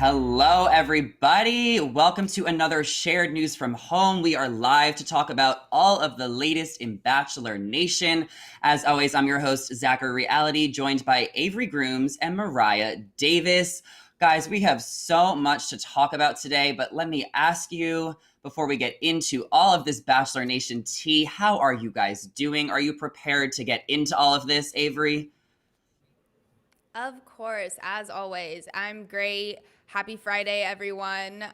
Hello, everybody. Welcome to another Shared News from Home. We are live to talk about all of the latest in Bachelor Nation. As always, I'm your host, Zachary Reality, joined by Avery Grooms and Mariah Davis. Guys, we have so much to talk about today, but let me ask you, before we get into all of this Bachelor Nation tea, how are you guys doing? Are you prepared to get into all of this, Avery? Of course, as always. I'm great. Happy Friday, everyone.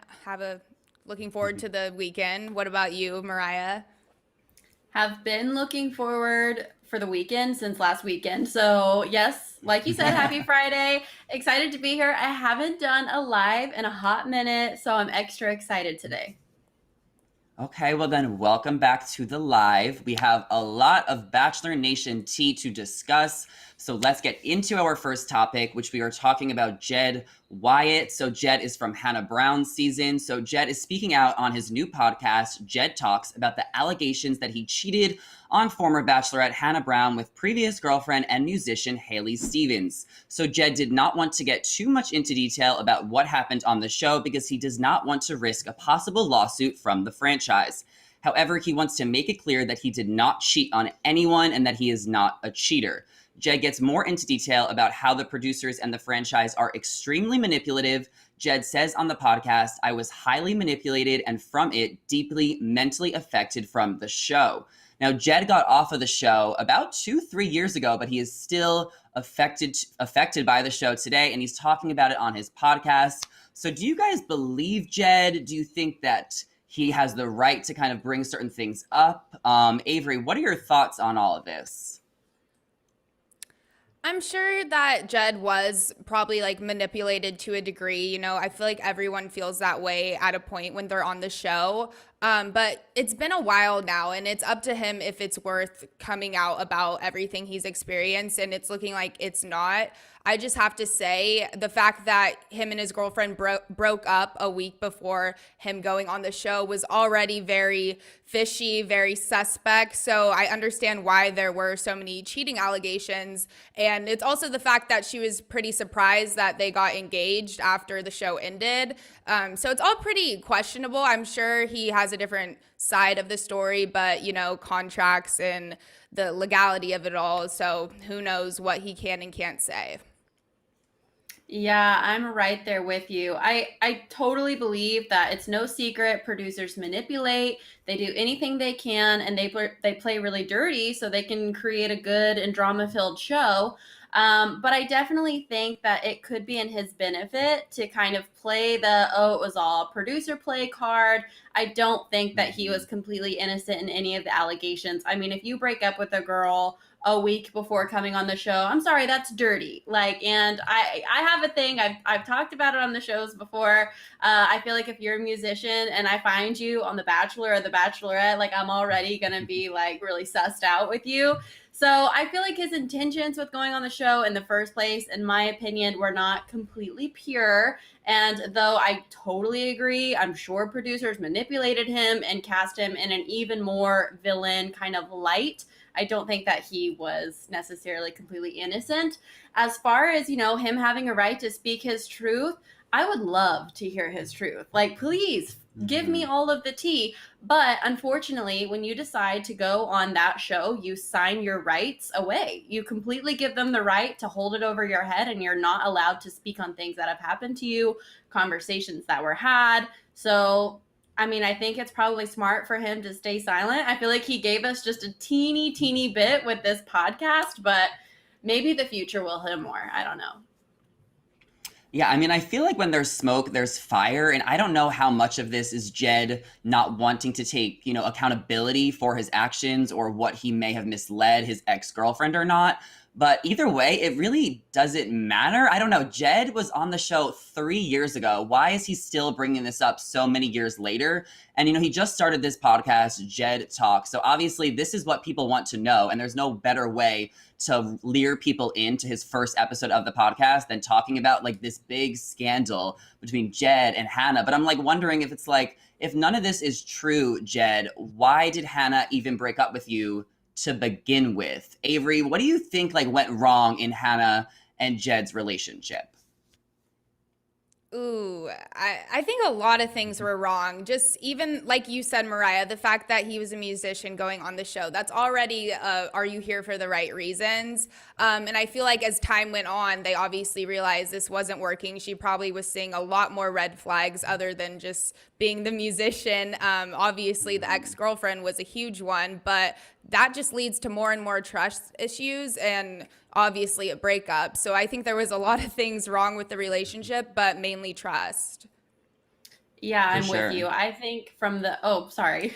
Looking forward to the weekend. What about you, Mariah? Have been looking forward for the weekend since last weekend. So, yes, like you said, happy Friday. Excited to be here. I haven't done a live in a hot minute, so I'm extra excited today. Okay, well then, welcome back to the live. We have a lot of Bachelor Nation tea to discuss. So let's get into our first topic, which we are talking about Jed Wyatt. So Jed is from Hannah Brown's season. So Jed is speaking out on his new podcast, Jed Talks, about the allegations that he cheated on former Bachelorette Hannah Brown with previous girlfriend and musician Haley Stevens. So Jed did not want to get too much into detail about what happened on the show because he does not want to risk a possible lawsuit from the franchise. However, he wants to make it clear that he did not cheat on anyone and that he is not a cheater. Jed gets more into detail about how the producers and the franchise are extremely manipulative. Jed says on the podcast, "I was highly manipulated and from it deeply mentally affected from the show." Now, Jed got off of the show about 2-3 years ago, but he is still affected by the show today, and he's talking about it on his podcast. So do you guys believe Jed? Do you think that he has the right to kind of bring certain things up? Avery, what are your thoughts on all of this? I'm sure that Jed was probably like manipulated to a degree. I feel like everyone feels that way at a point when they're on the show. But it's been a while now, and it's up to him if it's worth coming out about everything he's experienced, and it's looking like it's not. I just have to say the fact that him and his girlfriend broke up a week before him going on the show was already very fishy, very suspect. So I understand why there were so many cheating allegations. And it's also the fact that she was pretty surprised that they got engaged after the show ended. So it's all pretty questionable. I'm sure he has a different side of the story, but contracts and the legality of it all. So who knows what he can and can't say. Yeah, I'm right there with you. I totally believe that it's no secret producers manipulate. They do anything they can, and they play really dirty so they can create a good and drama-filled show. But I definitely think that it could be in his benefit to kind of play the, oh, it was all producer play card. I don't think that he was completely innocent in any of the allegations. I mean, if you break up with a girl a week before coming on the show, I'm sorry, that's dirty. And I have a thing, I've talked about it on the shows before. I feel like if you're a musician and I find you on The Bachelor or The Bachelorette, like, I'm already gonna be like really sussed out with you. So I feel like his intentions with going on the show in the first place, in my opinion, were not completely pure. And though I totally agree, I'm sure producers manipulated him and cast him in an even more villain kind of light. I don't think that he was necessarily completely innocent. As far as, him having a right to speak his truth, I would love to hear his truth. Like, please give me all of the tea. But unfortunately, when you decide to go on that show, you sign your rights away. You completely give them the right to hold it over your head, and you're not allowed to speak on things that have happened to you, conversations that were had. So I mean, I think it's probably smart for him to stay silent. I feel like he gave us just a teeny bit with this podcast, but maybe the future will hit him more. I don't know. Yeah, I mean, I feel like when there's smoke, there's fire, and I don't know how much of this is Jed not wanting to take, accountability for his actions or what he may have misled his ex-girlfriend or not. But either way, it really doesn't matter. I don't know. Jed was on the show 3 years ago. Why is he still bringing this up so many years later? And, he just started this podcast, Jed Talks. So obviously, this is what people want to know. And there's no better way to lure people into his first episode of the podcast than talking about like this big scandal between Jed and Hannah. But I'm like wondering if it's like, if none of this is true, Jed, why did Hannah even break up with you to begin with? Avery, what do you think like went wrong in Hannah and Jed's relationship? Ooh, I think a lot of things were wrong. Just even like you said, Mariah, the fact that he was a musician going on the show, that's already, are you here for the right reasons? And I feel like as time went on, they obviously realized this wasn't working. She probably was seeing a lot more red flags other than just being the musician. Obviously, the ex girlfriend was a huge one, but that just leads to more and more trust issues and obviously a breakup. So I think there was a lot of things wrong with the relationship, but mainly trust. Yeah, For I'm with sure. you. I think from the, oh, sorry.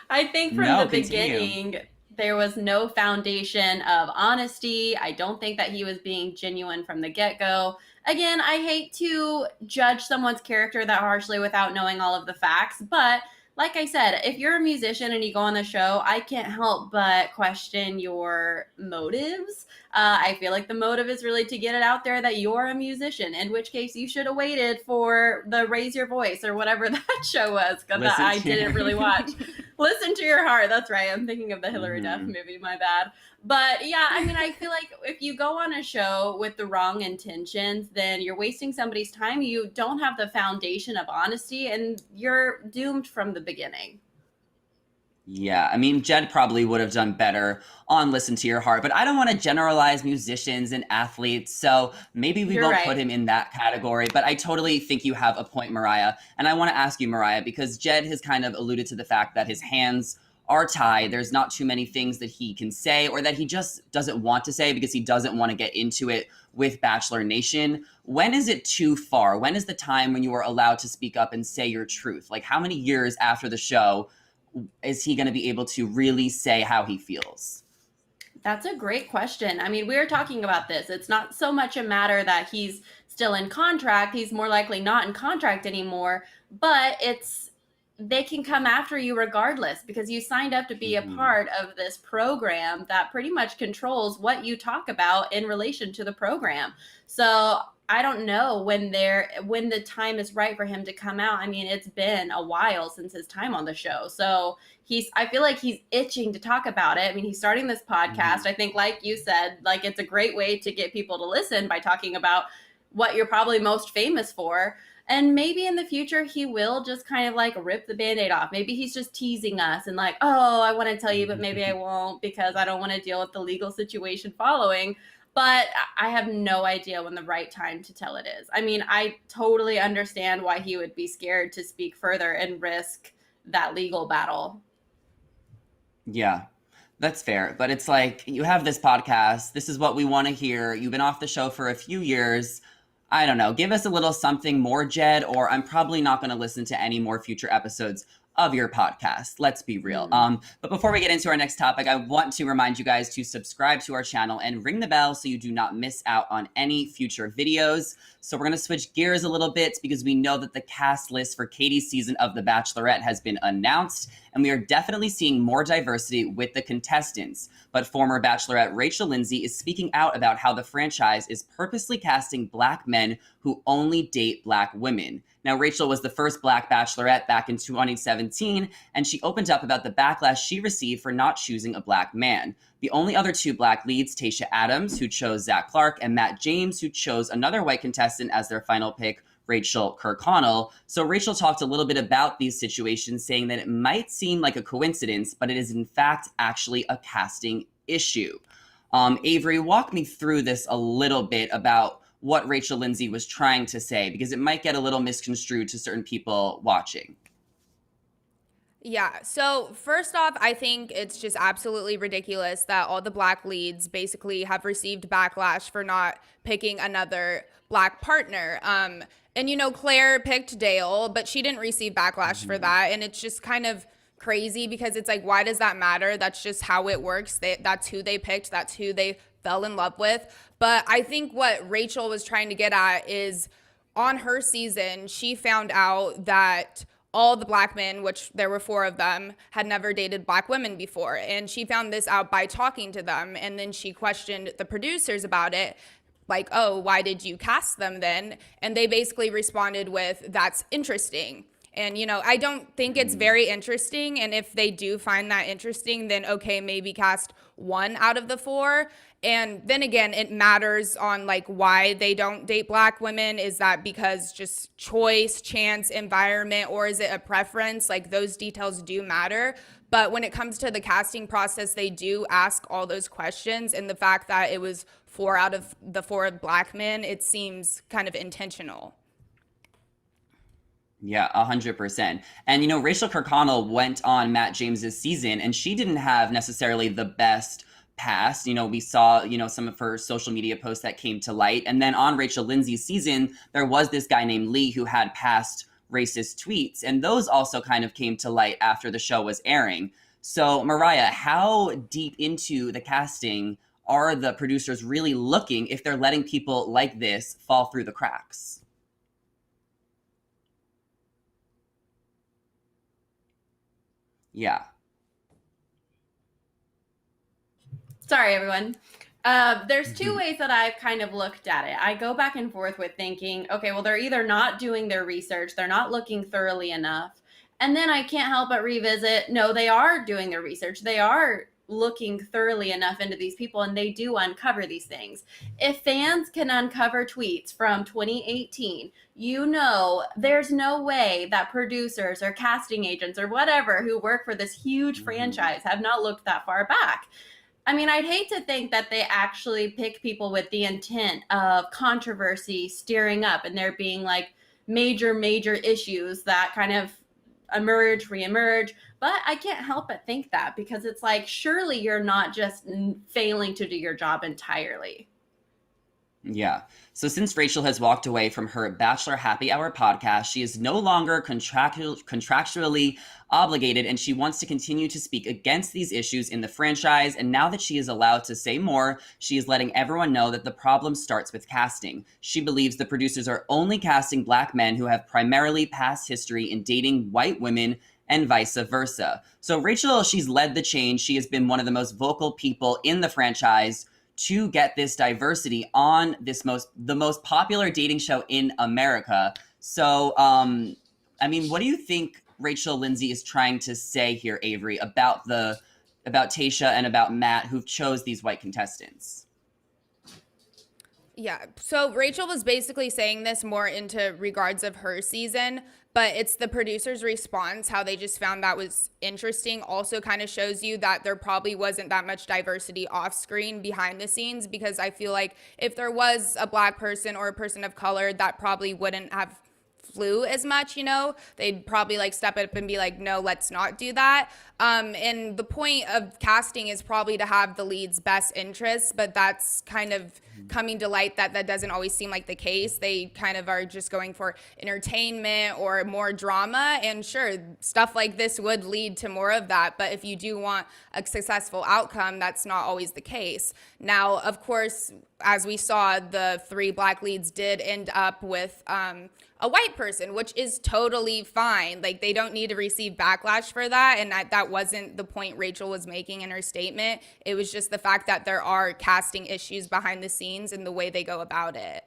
I think from No, the continue. beginning, there was no foundation of honesty. I don't think that he was being genuine from the get go. Again, I hate to judge someone's character that harshly without knowing all of the facts, but like I said, if you're a musician and you go on the show, I can't help but question your motives. I feel like the motive is really to get it out there that you're a musician, in which case you should have waited for the Raise Your Voice or whatever that show was, because Listen I to didn't really watch. Listen to your heart. That's right. I'm thinking of the Hillary Duff Mhm. movie. My bad. But yeah, I mean, I feel like if you go on a show with the wrong intentions, then you're wasting somebody's time. You don't have the foundation of honesty, and you're doomed from the beginning. Yeah, I mean, Jed probably would have done better on Listen to Your Heart, but I don't want to generalize musicians and athletes, so maybe we You're won't put right. him in that category. But I totally think you have a point, Mariah. And I want to ask you, Mariah, because Jed has kind of alluded to the fact that his hands are tied. There's not too many things that he can say or that he just doesn't want to say because he doesn't want to get into it with Bachelor Nation. When is it too far? When is the time when you are allowed to speak up and say your truth? Like, how many years after the show is he going to be able to really say how he feels? That's a great question. I mean, we were talking about this. It's not so much a matter that he's still in contract, he's more likely not in contract anymore, but it's they can come after you regardless because you signed up to be a Mm-hmm. part of this program that pretty much controls what you talk about in relation to the program. So I don't know when the time is right for him to come out. I mean, it's been a while since his time on the show. So I feel like he's itching to talk about it. I mean, he's starting this Mm-hmm. podcast. I think, like you said, like it's a great way to get people to listen by talking about what you're probably most famous for. And maybe in the future he will just kind of like rip the band-aid off. Maybe he's just teasing us and like, oh, I want to tell you, but maybe I won't because I don't want to deal with the legal situation following. But I have no idea when the right time to tell it is. I mean, I totally understand why he would be scared to speak further and risk that legal battle. Yeah, that's fair. But it's like you have this podcast. This is what we want to hear. You've been off the show for a few years. I don't know. Give us a little something more, Jed, or I'm probably not going to listen to any more future episodes of your podcast. Let's be real. Hmm. But before we get into our next topic, I want to remind you guys to subscribe to our channel and ring the bell so you do not miss out on any future videos. So we're going to switch gears a little bit because we know that the cast list for Katie's season of The Bachelorette has been announced, and we are definitely seeing more diversity with the contestants. But former Bachelorette Rachel Lindsay is speaking out about how the franchise is purposely casting Black men who only date Black women. Now, Rachel was the first Black Bachelorette back in 2017, and she opened up about the backlash she received for not choosing a Black man. The only other two Black leads, Tayshia Adams, who chose Zach Clark, and Matt James, who chose another white contestant as their final pick, Rachel Kirkconnell. So Rachel talked a little bit about these situations, saying that it might seem like a coincidence, but it is in fact actually a casting issue. Avery, walk me through this a little bit about what Rachel Lindsay was trying to say, because it might get a little misconstrued to certain people watching. Yeah. So first off, I think it's just absolutely ridiculous that all the Black leads basically have received backlash for not picking another Black partner. And Claire picked Dale, but she didn't receive backlash for Mm-hmm. that, and it's just kind of crazy because it's like, why does that matter? That's just how it works. That's who they picked. That's who they fell in love with. But I think what Rachel was trying to get at is on her season, she found out that all the Black men, which there were four of them, had never dated Black women before. And she found this out by talking to them. And then she questioned the producers about it, like, oh, why did you cast them then? And they basically responded with, that's interesting. And, I don't think it's very interesting. And if they do find that interesting, then okay, maybe cast 1 out of the 4. And then again, it matters on like why they don't date Black women. Is that because just choice, chance, environment, or is it a preference? Like those details do matter. But when it comes to the casting process, they do ask all those questions. And the fact that it was 4 out of the 4 Black men, it seems kind of intentional. Yeah, 100%. And Rachel Kirkconnell went on Matt James's season, and she didn't have necessarily the best past. We saw, some of her social media posts that came to light. And then on Rachel Lindsay's season, there was this guy named Lee who had past racist tweets, and those also kind of came to light after the show was airing. So, Mariah, how deep into the casting are the producers really looking if they're letting people like this fall through the cracks? Yeah. Sorry, everyone. There's 2 ways that I've kind of looked at it. I go back and forth with thinking, okay, well, they're either not doing their research, they're not looking thoroughly enough. And then I can't help but revisit, no, they are doing their research. They are looking thoroughly enough into these people, and they do uncover these things. If fans can uncover tweets from 2018, there's no way that producers or casting agents or whatever who work for this huge franchise have not looked that far back. I mean, I'd hate to think that they actually pick people with the intent of controversy steering up and there being like major issues that kind of reemerge. But I can't help but think that, because it's like, surely you're not just failing to do your job entirely. Yeah. So since Rachel has walked away from her Bachelor Happy Hour podcast, she is no longer contractually obligated, and she wants to continue to speak against these issues in the franchise. And now that she is allowed to say more, she is letting everyone know that the problem starts with casting. She believes the producers are only casting Black men who have primarily past history in dating white women and vice versa. So Rachel, she's led the change. She has been one of the most vocal people in the franchise to get this diversity on the most popular dating show in America. So, what do you think Rachel Lindsay is trying to say here, Avery, about Tayshia and about Matt, who chose these white contestants? Yeah, so Rachel was basically saying this more into regards of her season, but it's the producer's response, how they just found that was interesting. Also kind of shows you that there probably wasn't that much diversity off screen behind the scenes, because I feel like if there was a Black person or a person of color, that probably wouldn't have flew as much, they'd probably like step up and be like, no, let's not do that. And the point of casting is probably to have the lead's best interests, but that's kind of coming to light that doesn't always seem like the case. They kind of are just going for entertainment or more drama, and sure, stuff like this would lead to more of that, but if you do want a successful outcome, that's not always the case. Now, of course, as we saw, the 3 Black leads did end up with a white person, which is totally fine. Like, they don't need to receive backlash for that, and that wasn't the point Rachel was making in her statement. It was just the fact that there are casting issues behind the scenes and the way they go about it.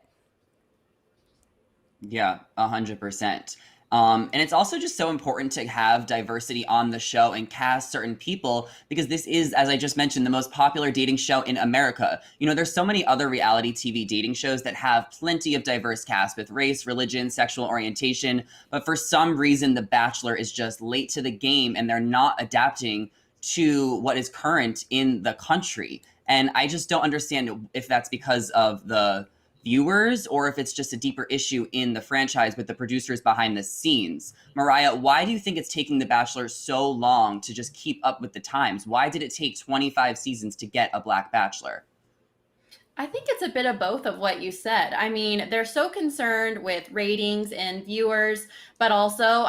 Yeah, 100%. And it's also just so important to have diversity on the show and cast certain people, because this is, as I just mentioned, the most popular dating show in America. There's so many other reality TV dating shows that have plenty of diverse casts with race, religion, sexual orientation, but for some reason, The Bachelor is just late to the game, and they're not adapting to what is current in the country. And I just don't understand if that's because of the viewers or if it's just a deeper issue in the franchise with the producers behind the scenes. Mariah, why do you think it's taking The Bachelor so long to just keep up with the times? Why did it take 25 seasons to get a Black Bachelor? I think it's a bit of both of what you said. I mean, they're so concerned with ratings and viewers, but also,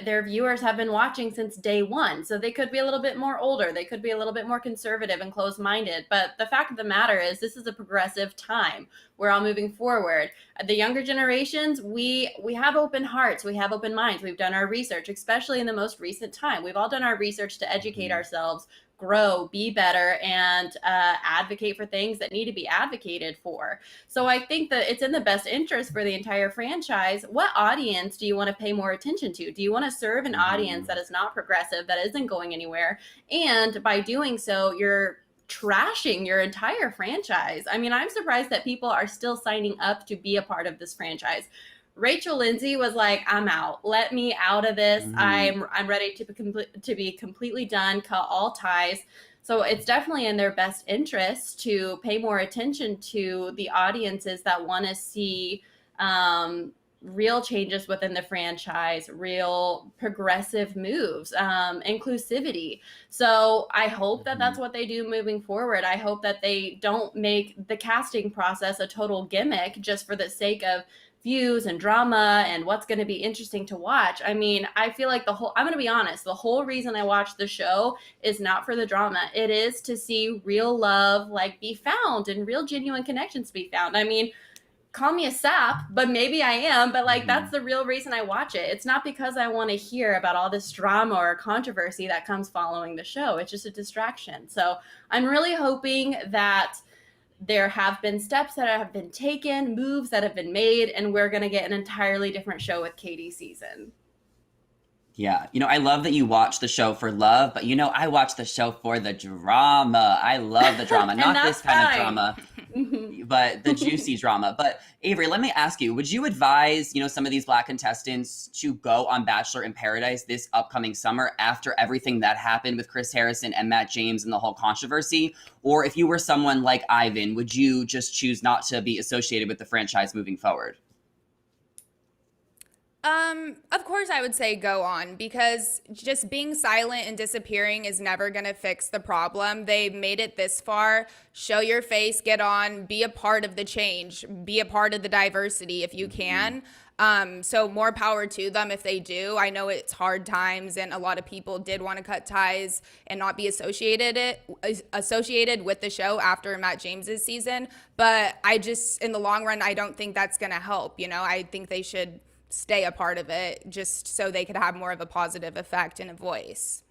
their viewers have been watching since day one. So they could be a little bit more older. They could be a little bit more conservative and closed-minded. But the fact of the matter is, this is a progressive time. We're all moving forward. The younger generations, we have open hearts. We have open minds. We've done our research, especially in the most recent time. We've all done our research to educate ourselves grow, be better, and advocate for things that need to be advocated for. So I think that it's in the best interest for the entire franchise. What audience do you want to pay more attention to? Do you want to serve an audience that is not progressive, that isn't going anywhere? And by doing so, you're trashing your entire franchise. I mean, I'm surprised that people are still signing up to be a part of this franchise. Rachel Lindsay was like, "I'm out. Let me out of this. I'm ready to be completely done. Cut all ties." So it's definitely in their best interest to pay more attention to the audiences that want to see real changes within the franchise, real progressive moves, inclusivity. So I hope that that's what they do moving forward. I hope that they don't make the casting process a total gimmick just for the sake of views and drama and what's going to be interesting to watch. I mean, I feel like I'm going to be honest, the whole reason I watch the show is not for the drama. It is to see real love like be found and real genuine connections be found. I mean, call me a sap, but maybe I am, but like that's the real reason I watch it. It's not because I want to hear about all this drama or controversy that comes following the show. It's just a distraction. So I'm really hoping that there have been steps that have been taken, moves that have been made, and we're going to get an entirely different show with Katie's season. Yeah, I love that you watch the show for love, but I watch the show for the drama. I love the drama, not this kind of drama, but the juicy drama. But Avery, let me ask you, would you advise, some of these Black contestants to go on Bachelor in Paradise this upcoming summer after everything that happened with Chris Harrison and Matt James and the whole controversy? Or if you were someone like Ivan, would you just choose not to be associated with the franchise moving forward? Of course I would say go on, because just being silent and disappearing is never going to fix the problem. They made it this far. Show your face, get on, be a part of the change, be a part of the diversity if you can. So more power to them if they do. I know it's hard times and a lot of people did want to cut ties and not be associated with the show after Matt James's season. But in the long run, I don't think that's going to help. I think they should stay a part of it just so they could have more of a positive effect and a voice.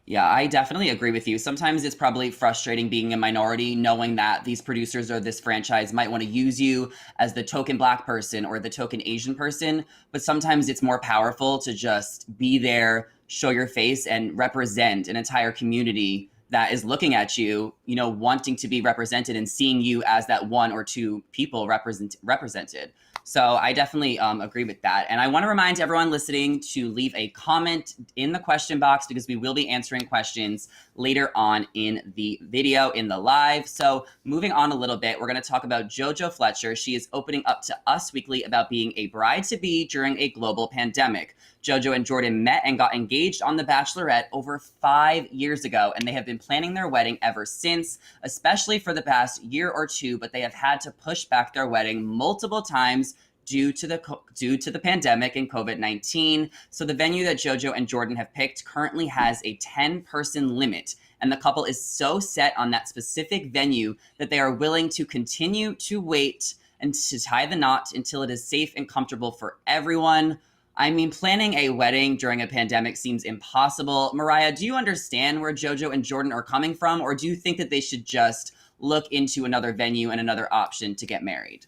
Yeah, I definitely agree with you. Sometimes it's probably frustrating being a minority, knowing that these producers or this franchise might want to use you as the token Black person or the token Asian person. But sometimes it's more powerful to just be there, show your face, and represent an entire community that is looking at you, wanting to be represented and seeing you as that one or two people represented. So I definitely agree with that. And I want to remind everyone listening to leave a comment in the question box, because we will be answering questions later on in the video, in the live. So moving on a little bit, we're going to talk about Jojo Fletcher. She is opening up to Us Weekly about being a bride-to-be during a global pandemic. Jojo and Jordan met and got engaged on The Bachelorette over 5 years ago, and they have been planning their wedding ever since, especially for the past year or two, but they have had to push back their wedding multiple times due to the pandemic and COVID-19. So the venue that Jojo and Jordan have picked currently has a 10-person limit, and the couple is so set on that specific venue that they are willing to continue to wait and to tie the knot until it is safe and comfortable for everyone. I mean, planning a wedding during a pandemic seems impossible. Mariah, do you understand where Jojo and Jordan are coming from, or do you think that they should just look into another venue and another option to get married?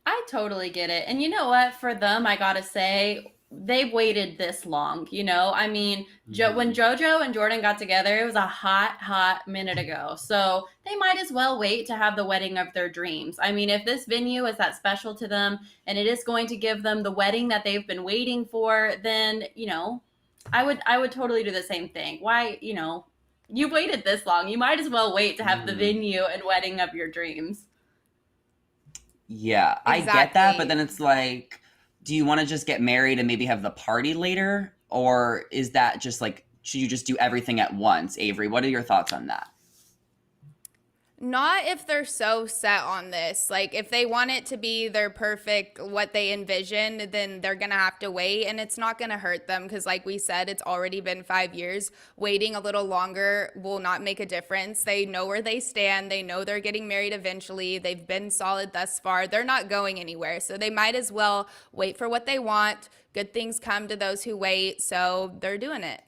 I totally get it. And you know what? For them, I gotta say, they've waited this long. I mean, when Jojo and Jordan got together, it was a hot minute ago. So they might as well wait to have the wedding of their dreams. I mean, if this venue is that special to them and it is going to give them the wedding that they've been waiting for, then, I would totally do the same thing. Why, you waited this long. You might as well wait to have the venue and wedding of your dreams. Yeah, I get that, but then it's like, do you want to just get married and maybe have the party later? Or is that just like, should you just do everything at once? Avery, what are your thoughts on that? Not if they're so set on this. Like, if they want it to be their perfect, what they envision, then they're going to have to wait, and it's not going to hurt them because, like we said, it's already been 5 years. Waiting a little longer will not make a difference. They know where they stand. They know they're getting married eventually. They've been solid thus far. They're not going anywhere, so they might as well wait for what they want. Good things come to those who wait, so they're doing it.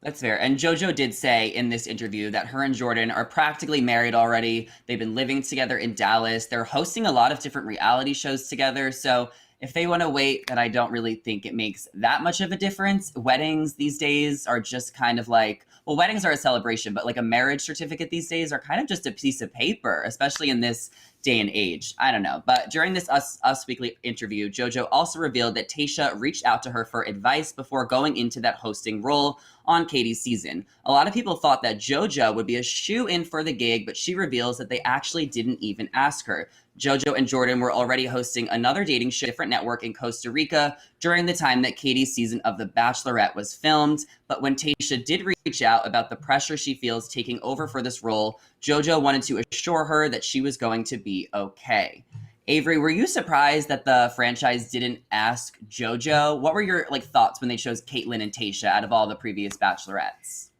That's fair. And Jojo did say in this interview that her and Jordan are practically married already. They've been living together in Dallas. They're hosting a lot of different reality shows together. So if they want to wait, then I don't really think it makes that much of a difference. Weddings these days are just kind of like, well, weddings are a celebration, but like a marriage certificate these days are kind of just a piece of paper, especially in this day and age. I don't know. But during this Us Weekly interview, Jojo also revealed that Tayshia reached out to her for advice before going into that hosting role on Katie's season. A lot of people thought that Jojo would be a shoo-in for the gig, but she reveals that they actually didn't even ask her. Jojo and Jordan were already hosting another dating show, different network in Costa Rica, during the time that Katie's season of The Bachelorette was filmed. But when Tayshia did reach out about the pressure she feels taking over for this role, Jojo wanted to assure her that she was going to be okay. Avery, were you surprised that the franchise didn't ask Jojo? What were your thoughts when they chose Kaitlyn and Tayshia out of all the previous Bachelorettes?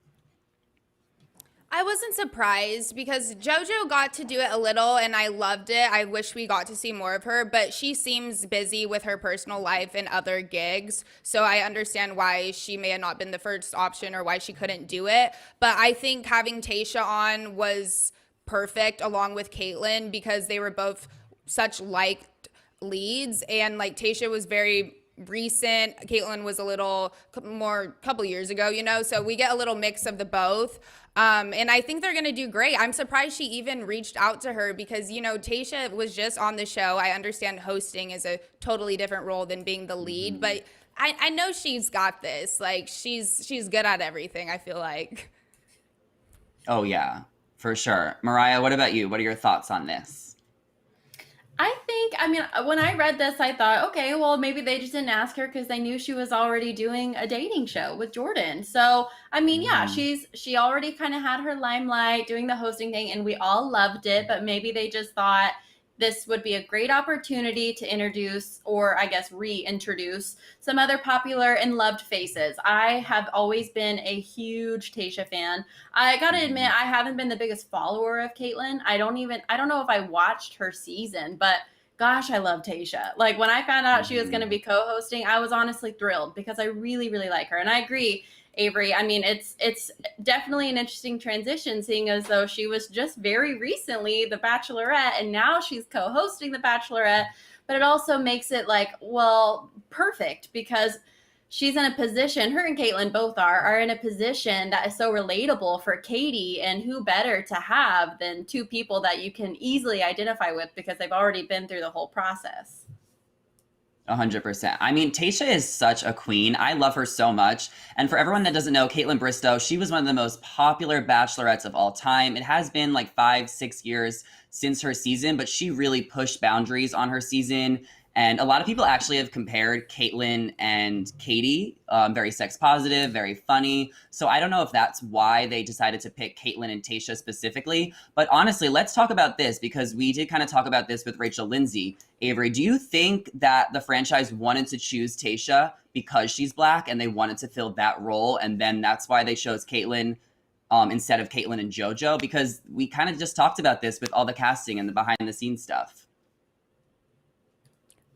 I wasn't surprised because JoJo got to do it a little and I loved it. I wish we got to see more of her, but she seems busy with her personal life and other gigs. So I understand why she may have not been the first option or why she couldn't do it. But I think having Tayshia on was perfect along with Kaitlyn because they were both such liked leads, and Tayshia was very recent. Kaitlyn was a little more couple years ago, so we get a little mix of the both. And I think they're going to do great. I'm surprised she even reached out to her because, Tayshia was just on the show. I understand hosting is a totally different role than being the lead, but I know she's got this. She's good at everything, I feel like. Oh, yeah, for sure. Mariah, what about you? What are your thoughts on this? When I read this, I thought, okay, well, maybe they just didn't ask her because they knew she was already doing a dating show with Jordan. So, yeah, she already kind of had her limelight doing the hosting thing, and we all loved it. But maybe they just thought this would be a great opportunity to introduce, or I guess reintroduce, some other popular and loved faces. I have always been a huge Tayshia fan. I gotta admit, I haven't been the biggest follower of Kaitlyn. I don't know if I watched her season, but gosh, I love Tayshia. When I found out she was going to be co-hosting, I was honestly thrilled because I really, really like her. And I agree, Avery. It's definitely an interesting transition, seeing as though she was just very recently the Bachelorette, and now she's co-hosting the Bachelorette. But it also makes it perfect because she's in a position, her and Kaitlyn both are in a position that is so relatable for Katie, and who better to have than two people that you can easily identify with because they've already been through the whole process. 100%. Tayshia is such a queen. I love her so much. And for everyone that doesn't know, Kaitlyn Bristowe, she was one of the most popular bachelorettes of all time. It has been 5-6 years since her season, but she really pushed boundaries on her season. And a lot of people actually have compared Kaitlyn and Katie, very sex positive, very funny. So I don't know if that's why they decided to pick Kaitlyn and Tayshia specifically. But honestly, let's talk about this because we did kind of talk about this with Rachel Lindsay. Avery, do you think that the franchise wanted to choose Tayshia because she's Black and they wanted to fill that role, and then that's why they chose Kaitlyn instead of Kaitlyn and JoJo? Because we kind of just talked about this with all the casting and the behind the scenes stuff.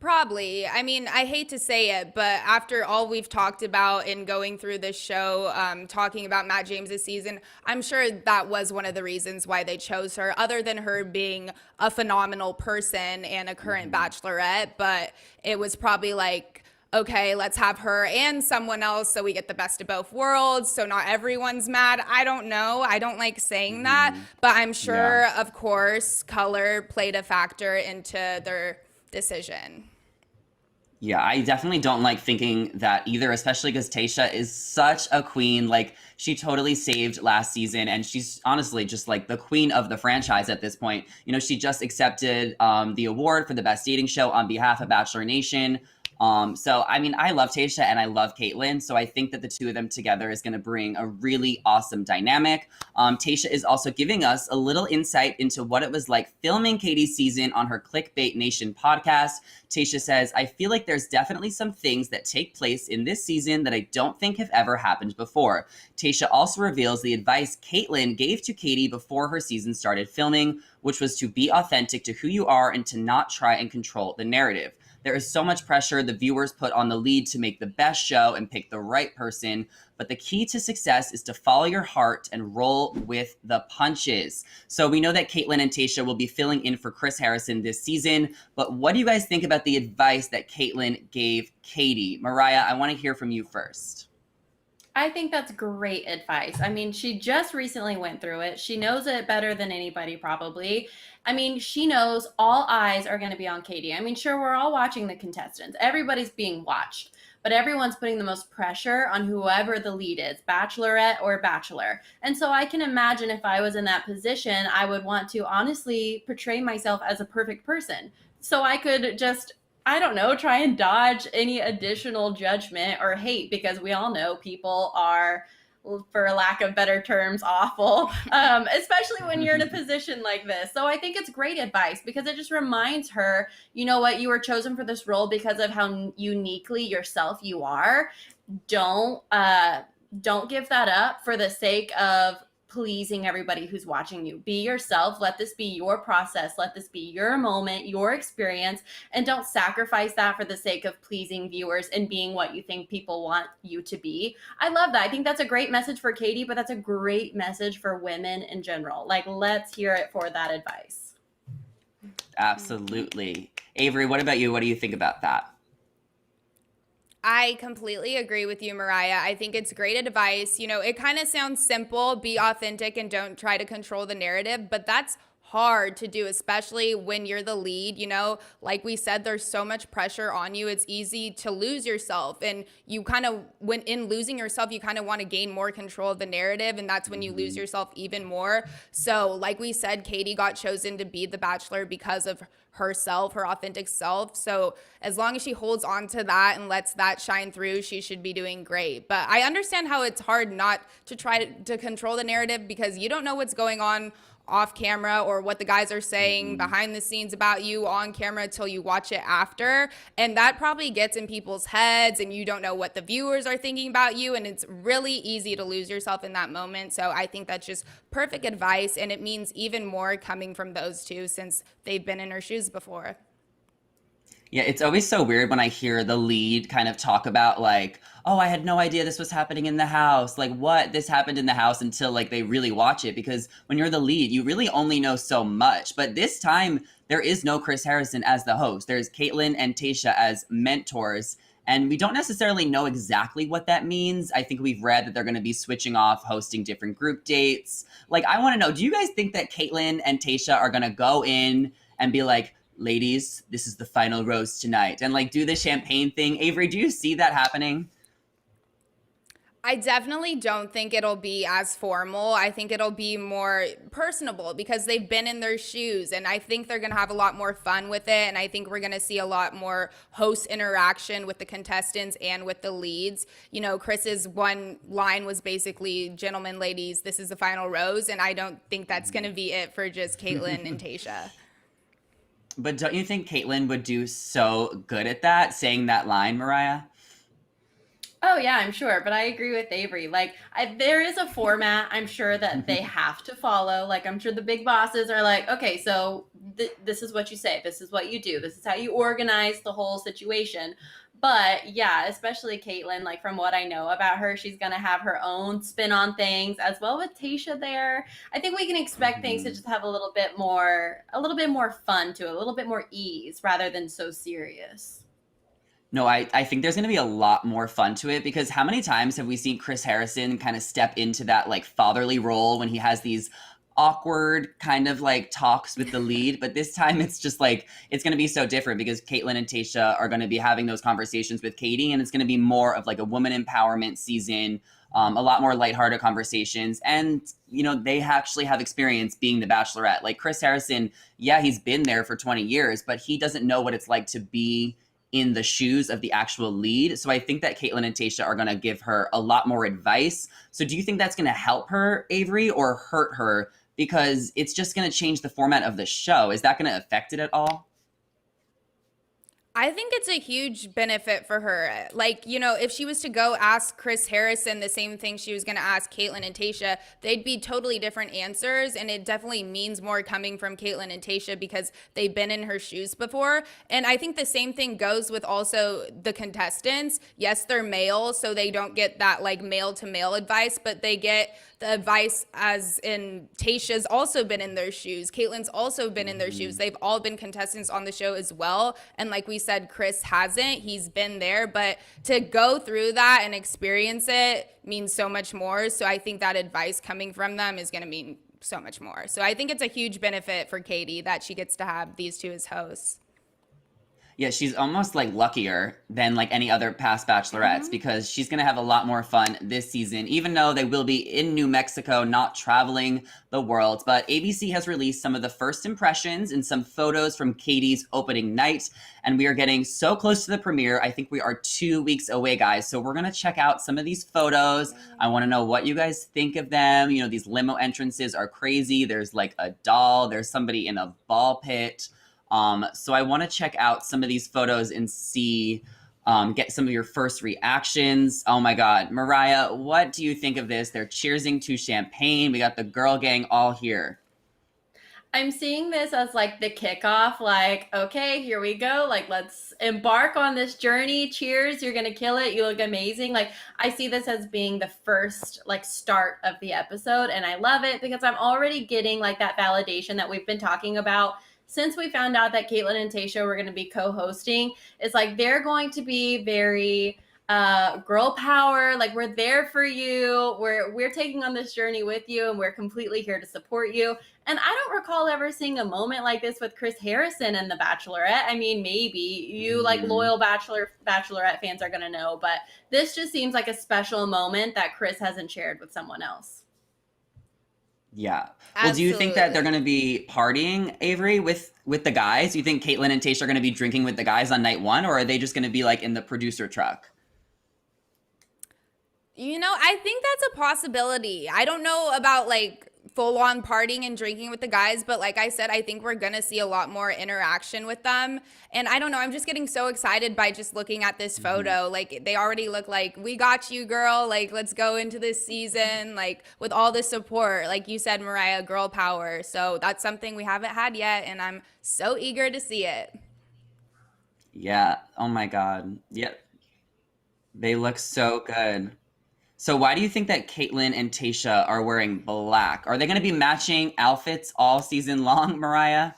Probably. I hate to say it, but after all we've talked about in going through this show, talking about Matt James's season, I'm sure that was one of the reasons why they chose her, other than her being a phenomenal person and a current Bachelorette. But it was probably okay, let's have her and someone else so we get the best of both worlds, so not everyone's mad. I don't know. I don't like saying that, but I'm sure, of course, color played a factor into their decision. Yeah, I definitely don't like thinking that either, especially because Tayshia is such a queen. She totally saved last season, and she's honestly just the queen of the franchise at this point. She just accepted the award for the best dating show on behalf of Bachelor Nation. So, I love Tayshia and I love Kaitlyn. So I think that the two of them together is going to bring a really awesome dynamic. Tayshia is also giving us a little insight into what it was like filming Katie's season on her Clickbait Nation podcast. Tayshia says, I feel like there's definitely some things that take place in this season that I don't think have ever happened before. Tayshia also reveals the advice Kaitlyn gave to Katie before her season started filming, which was to be authentic to who you are and to not try and control the narrative. There is so much pressure the viewers put on the lead to make the best show and pick the right person. But the key to success is to follow your heart and roll with the punches. So we know that Caitlyn and Tayshia will be filling in for Chris Harrison this season. But what do you guys think about the advice that Caitlyn gave Katie? Mariah, I want to hear from you first. I think that's great advice. I mean, she just recently went through it. She knows it better than anybody, probably. I mean, she knows all eyes are going to be on Katie. I mean, sure, we're all watching the contestants. Everybody's being watched, but everyone's putting the most pressure on whoever the lead is, Bachelorette or Bachelor. And so I can imagine if I was in that position, I would want to honestly portray myself as a perfect person. So I could just, I don't know, try and dodge any additional judgment or hate, because we all know people are, for lack of better terms, awful, especially when you're in a position like this. So I think it's great advice, because it just reminds her, you know what, you were chosen for this role because of how uniquely yourself you are. Don't give that up for the sake of pleasing everybody who's watching you. Be yourself. Let this be your process. Let this be your moment, your experience, and don't sacrifice that for the sake of pleasing viewers and being what you think people want you to be. I love that. I think that's a great message for Katie, but that's a great message for women in general. Like, let's hear it for that advice. Absolutely. Avery, what about you? What do you think about that? I completely agree with you, Mariah. I think it's great advice. You know, it kind of sounds simple, be authentic and don't try to control the narrative, but that's hard to do, especially when you're the lead. You know, like we said, there's so much pressure on you. It's easy to lose yourself, and you kind of, when in losing yourself, you kind of want to gain more control of the narrative, and that's when you lose yourself even more. So like we said, Katie got chosen to be the Bachelor because of herself, her authentic self. So as long as she holds on to that and lets that shine through, she should be doing great. But I understand how it's hard not to try to control the narrative, because you don't know what's going on off camera or what the guys are saying behind the scenes about you on camera till you watch it after. And that probably gets in people's heads, and you don't know what the viewers are thinking about you. And it's really easy to lose yourself in that moment. So I think that's just perfect advice. And it means even more coming from those two, since they've been in her shoes before. Yeah, it's always so weird when I hear the lead kind of talk about like, oh, I had no idea this was happening in the house. Like, what? This happened in the house, until like they really watch it, because when you're the lead, you really only know so much. But this time, there is no Chris Harrison as the host. There's Caitlyn and Tayshia as mentors. And we don't necessarily know exactly what that means. I think we've read that they're going to be switching off, hosting different group dates. Like, I want to know, do you guys think that Caitlyn and Tayshia are going to go in and be like, ladies, this is the final rose tonight, and like do the champagne thing? Avery, do you see that happening? I definitely don't think it'll be as formal. I think it'll be more personable, because they've been in their shoes, and I think they're going to have a lot more fun with it. And I think we're going to see a lot more host interaction with the contestants and with the leads. You know, Chris's one line was basically, gentlemen, ladies, this is the final rose. And I don't think that's going to be it for just Caitlyn and Tayshia. But don't you think Caitlyn would do so good at that, saying that line, Mariah? Oh, yeah, I'm sure. But I agree with Avery. Like, there is a format I'm sure that they have to follow. Like, I'm sure the big bosses are like, okay, so this is what you say. This is what you do. This is how you organize the whole situation. But yeah, especially Caitlyn, like from what I know about her, she's going to have her own spin on things, as well with Tayshia there. I think we can expect things to just have a little bit more fun to it, a little bit more ease rather than so serious. No, I think there's going to be a lot more fun to it, because how many times have we seen Chris Harrison kind of step into that like fatherly role when he has these awkward kind of like talks with the lead? But this time it's just like, it's going to be so different, because Caitlyn and Tayshia are going to be having those conversations with Katie, and it's going to be more of like a woman empowerment season, a lot more lighthearted conversations. And, you know, they actually have experience being the Bachelorette. Like Chris Harrison, yeah, he's been there for 20 years, but he doesn't know what it's like to be in the shoes of the actual lead. So I think that Caitlyn and Tayshia are going to give her a lot more advice. So do you think that's going to help her, Avery, or hurt her? Because it's just going to change the format of the show. Is that going to affect it at all? I think it's a huge benefit for her. Like, you know, if she was to go ask Chris Harrison the same thing she was going to ask Caitlyn and Tayshia, they'd be totally different answers. And it definitely means more coming from Caitlyn and Tayshia because they've been in her shoes before. And I think the same thing goes with also the contestants. Yes, they're male, so they don't get that like male to male advice, but they get the advice as in Tayshia's also been in their shoes. Caitlyn's also been in their shoes. They've all been contestants on the show as well. And like we said, Chris hasn't. He's been there. But to go through that and experience it means so much more. So I think that advice coming from them is going to mean so much more. So I think it's a huge benefit for Katie that she gets to have these two as hosts. Yeah, she's almost like luckier than like any other past bachelorettes because she's going to have a lot more fun this season, even though they will be in New Mexico, not traveling the world. But ABC has released some of the first impressions and some photos from Katie's opening night. And we are getting so close to the premiere. I think we are 2 weeks away, guys. So we're going to check out some of these photos. I want to know what you guys think of them. You know, these limo entrances are crazy. There's like a doll. There's somebody in a ball pit. So I want to check out some of these photos and see, get some of your first reactions. Oh my God. Mariah, what do you think of this? They're cheersing to champagne. We got the girl gang all here. I'm seeing this as like the kickoff, like, okay, here we go. Like, let's embark on this journey. Cheers. You're going to kill it. You look amazing. Like, I see this as being the first like start of the episode. And I love it because I'm already getting like that validation that we've been talking about since we found out that Caitlyn and Tayshia were going to be co-hosting. It's like, they're going to be very girl power, like we're there for you, we're taking on this journey with you, and we're completely here to support you. And I don't recall ever seeing a moment like this with Chris Harrison and The Bachelorette. I mean, maybe you like loyal Bachelorette fans are gonna know, but this just seems like a special moment that Chris hasn't shared with someone else. Yeah. Well, do you think that they're going to be partying, Avery, with the guys? Do you think Caitlyn and Tayshia are going to be drinking with the guys on night one, or are they just going to be like in the producer truck? You know, I think that's a possibility. I don't know about like full on partying and drinking with the guys, but like I said, I think we're going to see a lot more interaction with them. And I don't know, I'm just getting so excited by just looking at this photo. Like they already look like, we got you, girl. Like, let's go into this season, like with all the support. Like you said, Mariah, girl power. So that's something we haven't had yet. And I'm so eager to see it. Yeah. Oh my God. Yep. They look so good. So why do you think that Caitlyn and Tayshia are wearing black? Are they going to be matching outfits all season long, Mariah?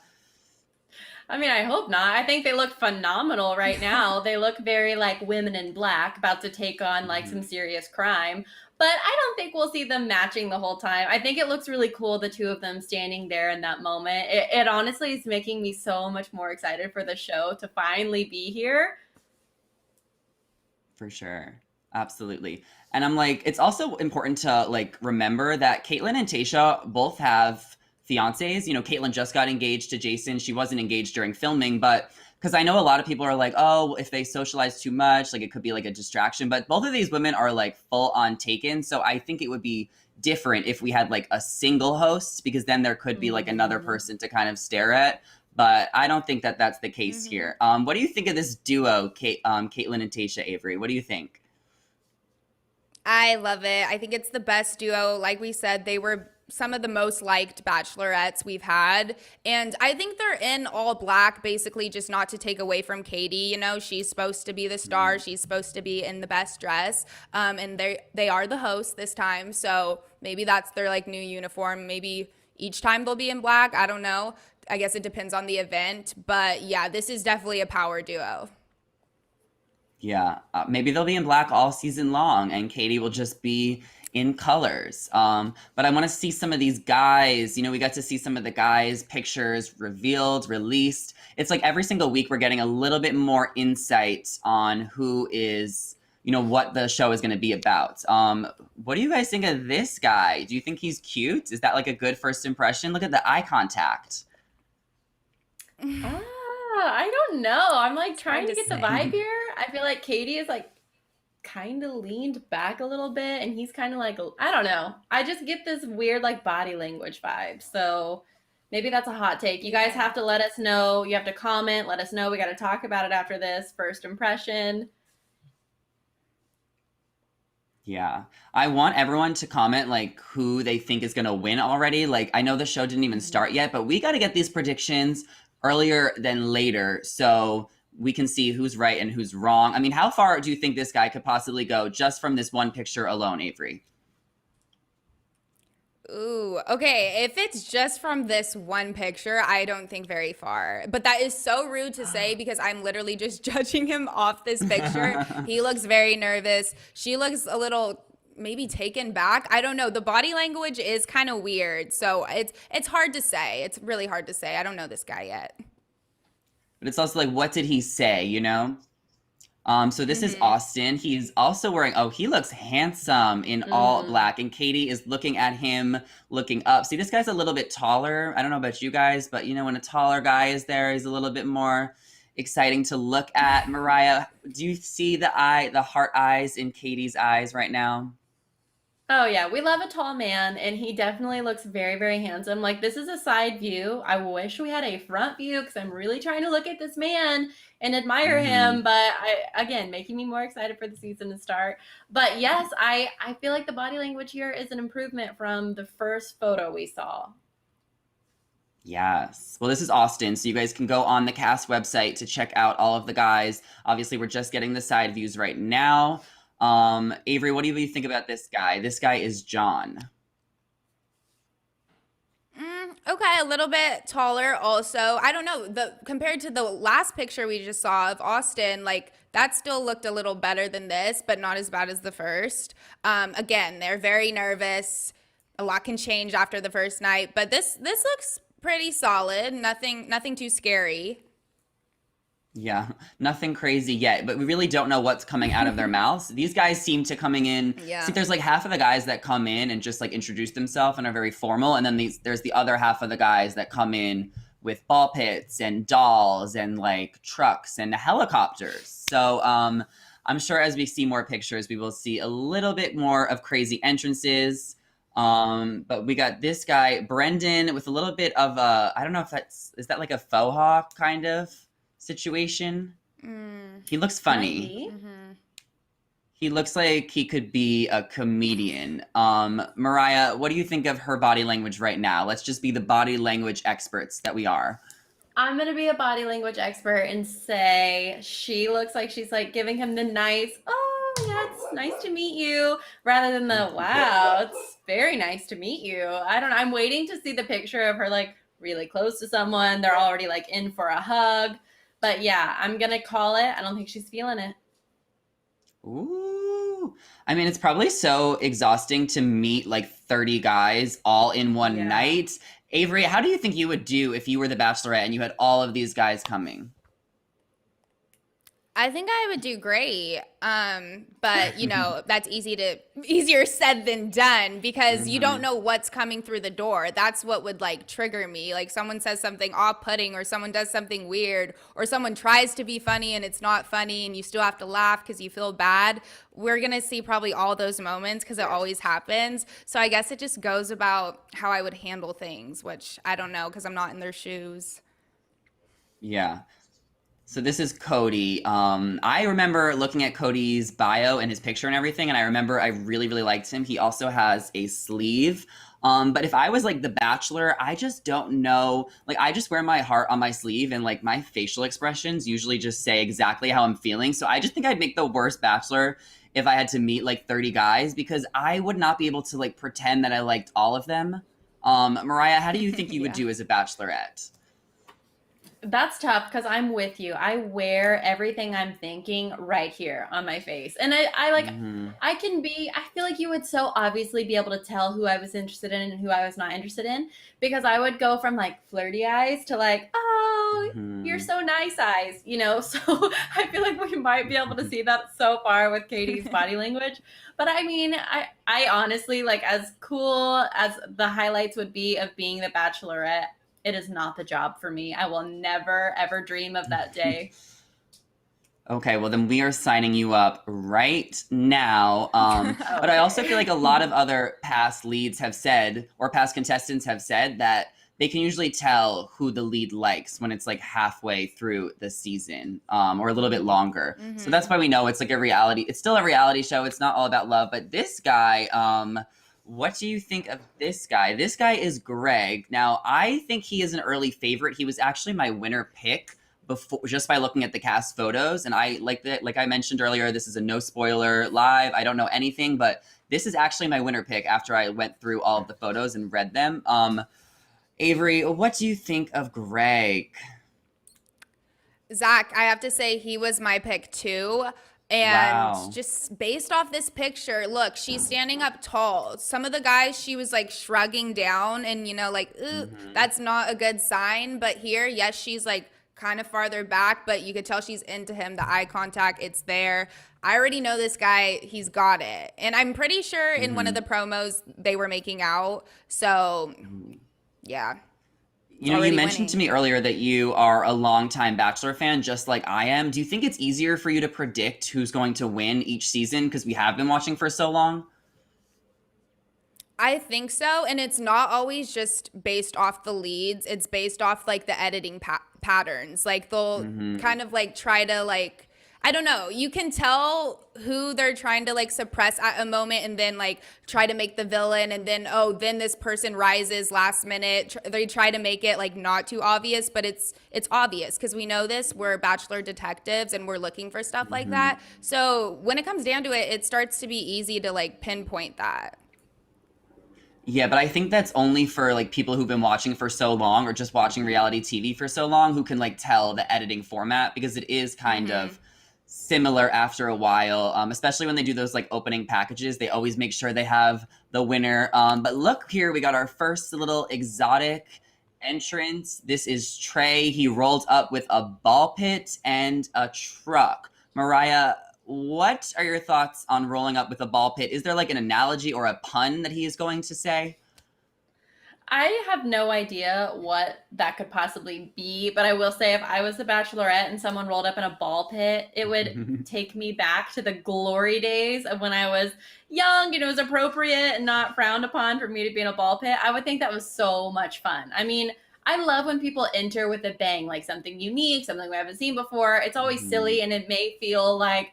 I mean, I hope not. I think they look phenomenal right now. They look very like women in black, about to take on like some serious crime. But I don't think we'll see them matching the whole time. I think it looks really cool, the two of them standing there in that moment. It honestly is making me so much more excited for the show to finally be here. For sure. Absolutely. And I'm like, it's also important to like remember that Caitlyn and Tayshia both have fiancés. You know, Caitlyn just got engaged to Jason. She wasn't engaged during filming, but because I know a lot of people are like, oh, if they socialize too much, like it could be like a distraction. But both of these women are like full on taken. So I think it would be different if we had like a single host, because then there could be like another person to kind of stare at. But I don't think that that's the case here. What do you think of this duo, Caitlyn and Tayshia, Avery? What do you think? I love it. I think it's the best duo. Like we said, they were some of the most liked bachelorettes we've had. And I think they're in all black, basically just not to take away from Katie. You know, she's supposed to be the star. She's supposed to be in the best dress. And they are the host this time. So maybe that's their like new uniform. Maybe each time they'll be in black. I don't know. I guess it depends on the event. But yeah, this is definitely a power duo. Yeah, maybe they'll be in black all season long, and Katie will just be in colors. But I want to see some of these guys. You know, we got to see some of the guys' pictures revealed, released. It's like every single week we're getting a little bit more insight on who is, you know, what the show is going to be about. What do you guys think of this guy? Do you think he's cute? Is that like a good first impression? Look at the eye contact. I don't know. I'm like trying to get the say. vibe here. I feel like Katie is like kind of leaned back a little bit, and he's kind of like, I don't know. I just get this weird like body language vibe. So Maybe that's a hot take. You guys have to let us know. You have to comment. Let us know. We got to talk about it after this first impression. Yeah. I want everyone to comment like who they think is going to win already. Like I know the show didn't even start yet, but we got to get these predictions earlier than later so we can see who's right and who's wrong. I mean, how far do you think this guy could possibly go just from this one picture alone, Avery? Ooh, okay. If it's just from this one picture, I don't think very far. But that is so rude to say because I'm literally just judging him off this picture. He looks very nervous. She looks a little maybe taken back. I don't know. The body language is kind of weird. So it's hard to say. It's really hard to say. I don't know this guy yet. But it's also like, what did he say, you know? So this is Austin. He's also wearing, oh, he looks handsome in all black. And Katie is looking at him, looking up. See, this guy's a little bit taller. I don't know about you guys, but you know, when a taller guy is there, he's a little bit more exciting to look at. Mariah, do you see the heart eyes in Katie's eyes right now? Oh yeah, we love a tall man, and he definitely looks very, very handsome. Like this is a side view. I wish we had a front view because I'm really trying to look at this man and admire him. But again, making me more excited for the season to start. But yes, I feel like the body language here is an improvement from the first photo we saw. Yes. Well, this is Austin, so you guys can go on the cast website to check out all of the guys. Obviously, we're just getting the side views right now. Avery, what do you think about this guy? This guy is John. Okay, a little bit taller also. I don't know, compared to the last picture we just saw of Austin, like that still looked a little better than this, but not as bad as the first. Again, they're very nervous. A lot can change after the first night, but this looks pretty solid. Nothing too scary. Yeah, nothing crazy yet, but we really don't know what's coming out of their mouths. These guys seem to coming in. Yeah. See, there's like half of the guys that come in and just like introduce themselves and are very formal, and then there's the other half of the guys that come in with ball pits and dolls and like trucks and helicopters. So I'm sure as we see more pictures, we will see a little bit more of crazy entrances. But we got this guy, Brendan, with a little bit of a, I don't know if is that like a faux hawk kind of situation? He looks funny. He looks like he could be a comedian. Mariah, what do you think of her body language right now? Let's just be the body language experts that we are. I'm gonna be a body language expert and say she looks like she's like giving him the nice, oh yeah, it's nice to meet you, rather than the wow, it's very nice to meet you. I don't know. I'm waiting to see the picture of her like really close to someone. They're already like in for a hug. But yeah, I'm gonna call it. I don't think she's feeling it. Ooh. I mean, it's probably so exhausting to meet like 30 guys all in one night. Avery, how do you think you would do if you were the Bachelorette and you had all of these guys coming? I think I would do great. But you know, that's easier said than done because you don't know what's coming through the door. That's what would like trigger me. Like someone says something off-putting or someone does something weird or someone tries to be funny and it's not funny and you still have to laugh because you feel bad. We're going to see probably all those moments because it always happens. So I guess it just goes about how I would handle things, which I don't know because I'm not in their shoes. Yeah. So this is Cody. I remember looking at Cody's bio and his picture and everything, and I remember I really, really liked him. He also has a sleeve. But if I was like the Bachelor, I just don't know. Like I just wear my heart on my sleeve and like my facial expressions usually just say exactly how I'm feeling. So I just think I'd make the worst Bachelor if I had to meet like 30 guys because I would not be able to like pretend that I liked all of them. Mariah, how do you think you would do as a Bachelorette? That's tough because I'm with you. I wear everything I'm thinking right here on my face. And I like, I feel like you would so obviously be able to tell who I was interested in and who I was not interested in because I would go from like flirty eyes to like, oh, you're so nice eyes, you know? So I feel like we might be able to see that so far with Katie's body language. But I mean, I honestly, like as cool as the highlights would be of being the Bachelorette, it is not the job for me. I will never, ever dream of that day. Okay, well then we are signing you up right now. But I also feel like a lot of other past leads have said, or past contestants have said that they can usually tell who the lead likes when it's like halfway through the season, or a little bit longer. So that's why we know it's like a reality. It's still a reality show. It's not all about love. But this guy, what do you think of this guy? This guy is Greg. Now, I think he is an early favorite. He was actually my winner pick before, just by looking at the cast photos. And I like that, like I mentioned earlier, this is a no spoiler live. I don't know anything, but this is actually my winner pick after I went through all of the photos and read them. Avery, what do you think of Greg? Zach, I have to say he was my pick too. Wow. And just based off this picture, look, she's standing up tall. Some of the guys she was like shrugging down and, you know, like, ooh, that's not a good sign. But here, yes, she's like kind of farther back, but you could tell she's into him. The eye contact, it's there. I already know this guy, he's got it. And I'm pretty sure in one of the promos they were making out. So, yeah. You know, you mentioned to me earlier that you are a longtime Bachelor fan, just like I am. Do you think it's easier for you to predict who's going to win each season because we have been watching for so long? I think so, and it's not always just based off the leads. It's based off like the editing patterns. Like they'll kind of like try to like, I don't know. You can tell who they're trying to like suppress at a moment and then like try to make the villain, and then then this person rises last minute. They try to make it like not too obvious, but it's obvious because we know this. We're Bachelor detectives and we're looking for stuff like that. So when it comes down to it, it starts to be easy to like pinpoint that. Yeah, but I think that's only for like people who've been watching for so long or just watching reality TV for so long who can like tell the editing format, because it is kind of similar after a while, especially when they do those like opening packages. They always make sure they have the winner. But look here, we got our first little exotic entrance. This is Trey. He rolled up with a ball pit and a truck. Mariah, what are your thoughts on rolling up with a ball pit? Is there like an analogy or a pun that he is going to say? I have no idea what that could possibly be, but I will say if I was the Bachelorette and someone rolled up in a ball pit, it would take me back to the glory days of when I was young and it was appropriate and not frowned upon for me to be in a ball pit. I would think that was so much fun. I mean, I love when people enter with a bang, like something unique, something we haven't seen before. It's always silly and it may feel like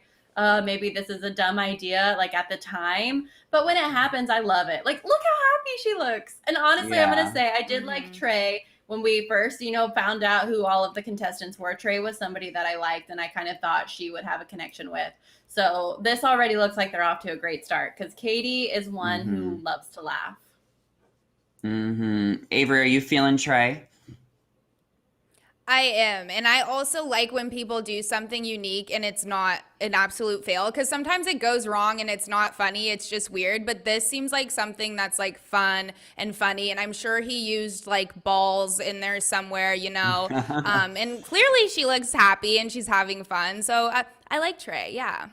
maybe this is a dumb idea, like at the time. But when it happens, I love it. Like, look how happy she looks. And honestly, I'm going to say I did like Trey when we first, found out who all of the contestants were. Trey was somebody that I liked and I kind of thought she would have a connection with. So this already looks like they're off to a great start because Katie is one who loves to laugh. Avery, are you feeling Trey? I am. And I also like when people do something unique and it's not an absolute fail, because sometimes it goes wrong and it's not funny. It's just weird. But this seems like something that's like fun and funny. And I'm sure he used like balls in there somewhere, and clearly she looks happy and she's having fun. So I like Trey. Yeah.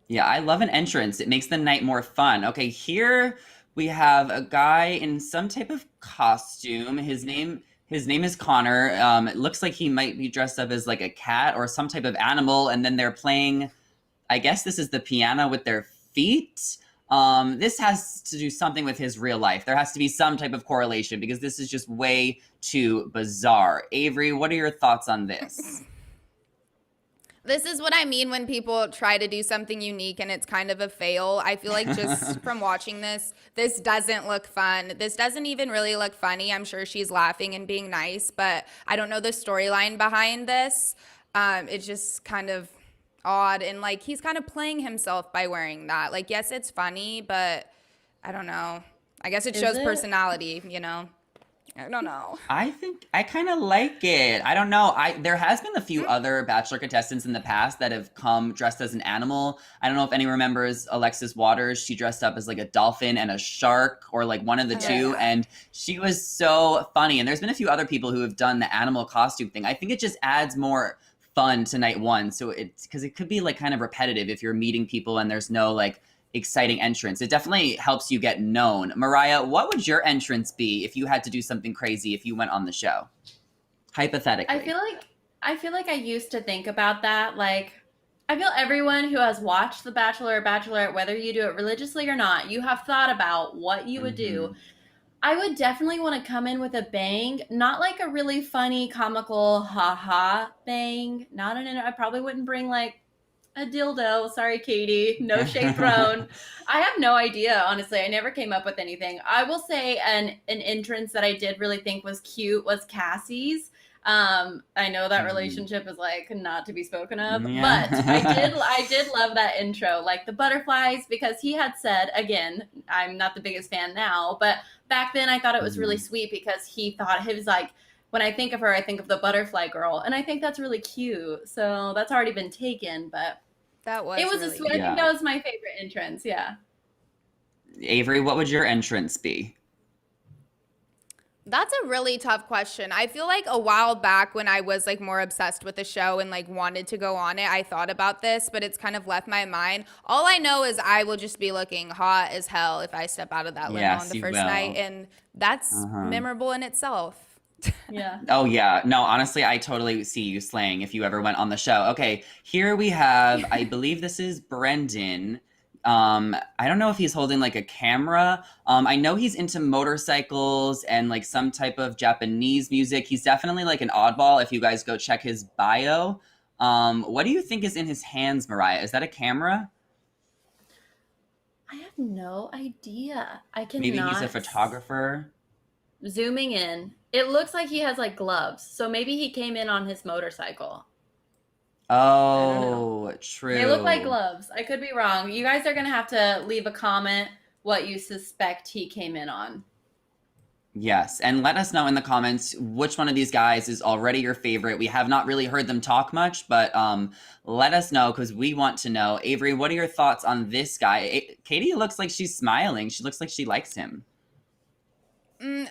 Yeah, I love an entrance. It makes the night more fun. Okay, here we have a guy in some type of costume. His name is Connor. It looks like he might be dressed up as like a cat or some type of animal, and then they're playing, I guess this is the piano with their feet. This has to do something with his real life. There has to be some type of correlation because this is just way too bizarre. Avery, what are your thoughts on this? This is what I mean when people try to do something unique and it's kind of a fail. I feel like just from watching this doesn't look fun. This doesn't even really look funny. I'm sure she's laughing and being nice, but I don't know the storyline behind this. It's just kind of odd, and like he's kind of playing himself by wearing that. Like, yes, it's funny, but I don't know. I guess it shows personality, I don't know. I think I kind of like it. I don't know. There has been a few other Bachelor contestants in the past that have come dressed as an animal. I don't know if anyone remembers Alexis Waters. She dressed up as like a dolphin and a shark, or like one of the two, and she was so funny. And there's been a few other people who have done the animal costume thing. I think it just adds more fun to night one. So it's because it could be like kind of repetitive if you're meeting people and there's no like exciting entrance. It definitely helps you get known. Mariah, what would your entrance be if you had to do something crazy if you went on the show? Hypothetically. I feel like I used to think about that. Like, I feel everyone who has watched The Bachelor or Bachelorette, whether you do it religiously or not, you have thought about what you would do. I would definitely want to come in with a bang, not like a really funny, comical, ha bang. Not an. I probably wouldn't bring like a dildo. Sorry, Katie. No shade thrown. I have no idea, honestly. I never came up with anything. I will say an entrance that I did really think was cute was Cassie's. I know that relationship is like not to be spoken of, Yeah. but I did love that intro, like the butterflies, because he had said, again, I'm not the biggest fan now, but back then I thought it was really sweet because he thought he was like, when I think of her, I think of the butterfly girl, and I think that's really cute. So that's already been taken, but That it was was really I think Yeah. that was my favorite entrance. Yeah. Avery, what would your entrance be? That's a really tough question. I feel like a while back when I was like more obsessed with the show and like wanted to go on it, I thought about this, but it's kind of left my mind. All I know is I will just be looking hot as hell if I step out of that limo on Yes, the you first night, will. and that's Uh-huh. memorable in itself. Yeah. Oh yeah. No, honestly, I totally see you slaying if you ever went on the show. Okay, here we have, I believe this is Brendan. I don't know if he's holding like a camera. I know he's into motorcycles and like some type of Japanese music. He's definitely like an oddball if you guys go check his bio. What do you think is in his hands, Mariah? Is that a camera? I have no idea. I Maybe he's a cannot photographer. zooming in. It looks like he has like gloves. So maybe he came in on his motorcycle. I don't know. Oh, They look like true. gloves. I could be wrong. You guys are going to have to leave a comment what you suspect he came in on. Yes, and let us know in the comments which one of these guys is already your favorite. We have not really heard them talk much, but let us know because we want to know. Avery, what are your thoughts on this guy? Katie looks like she's smiling. She looks like she likes him.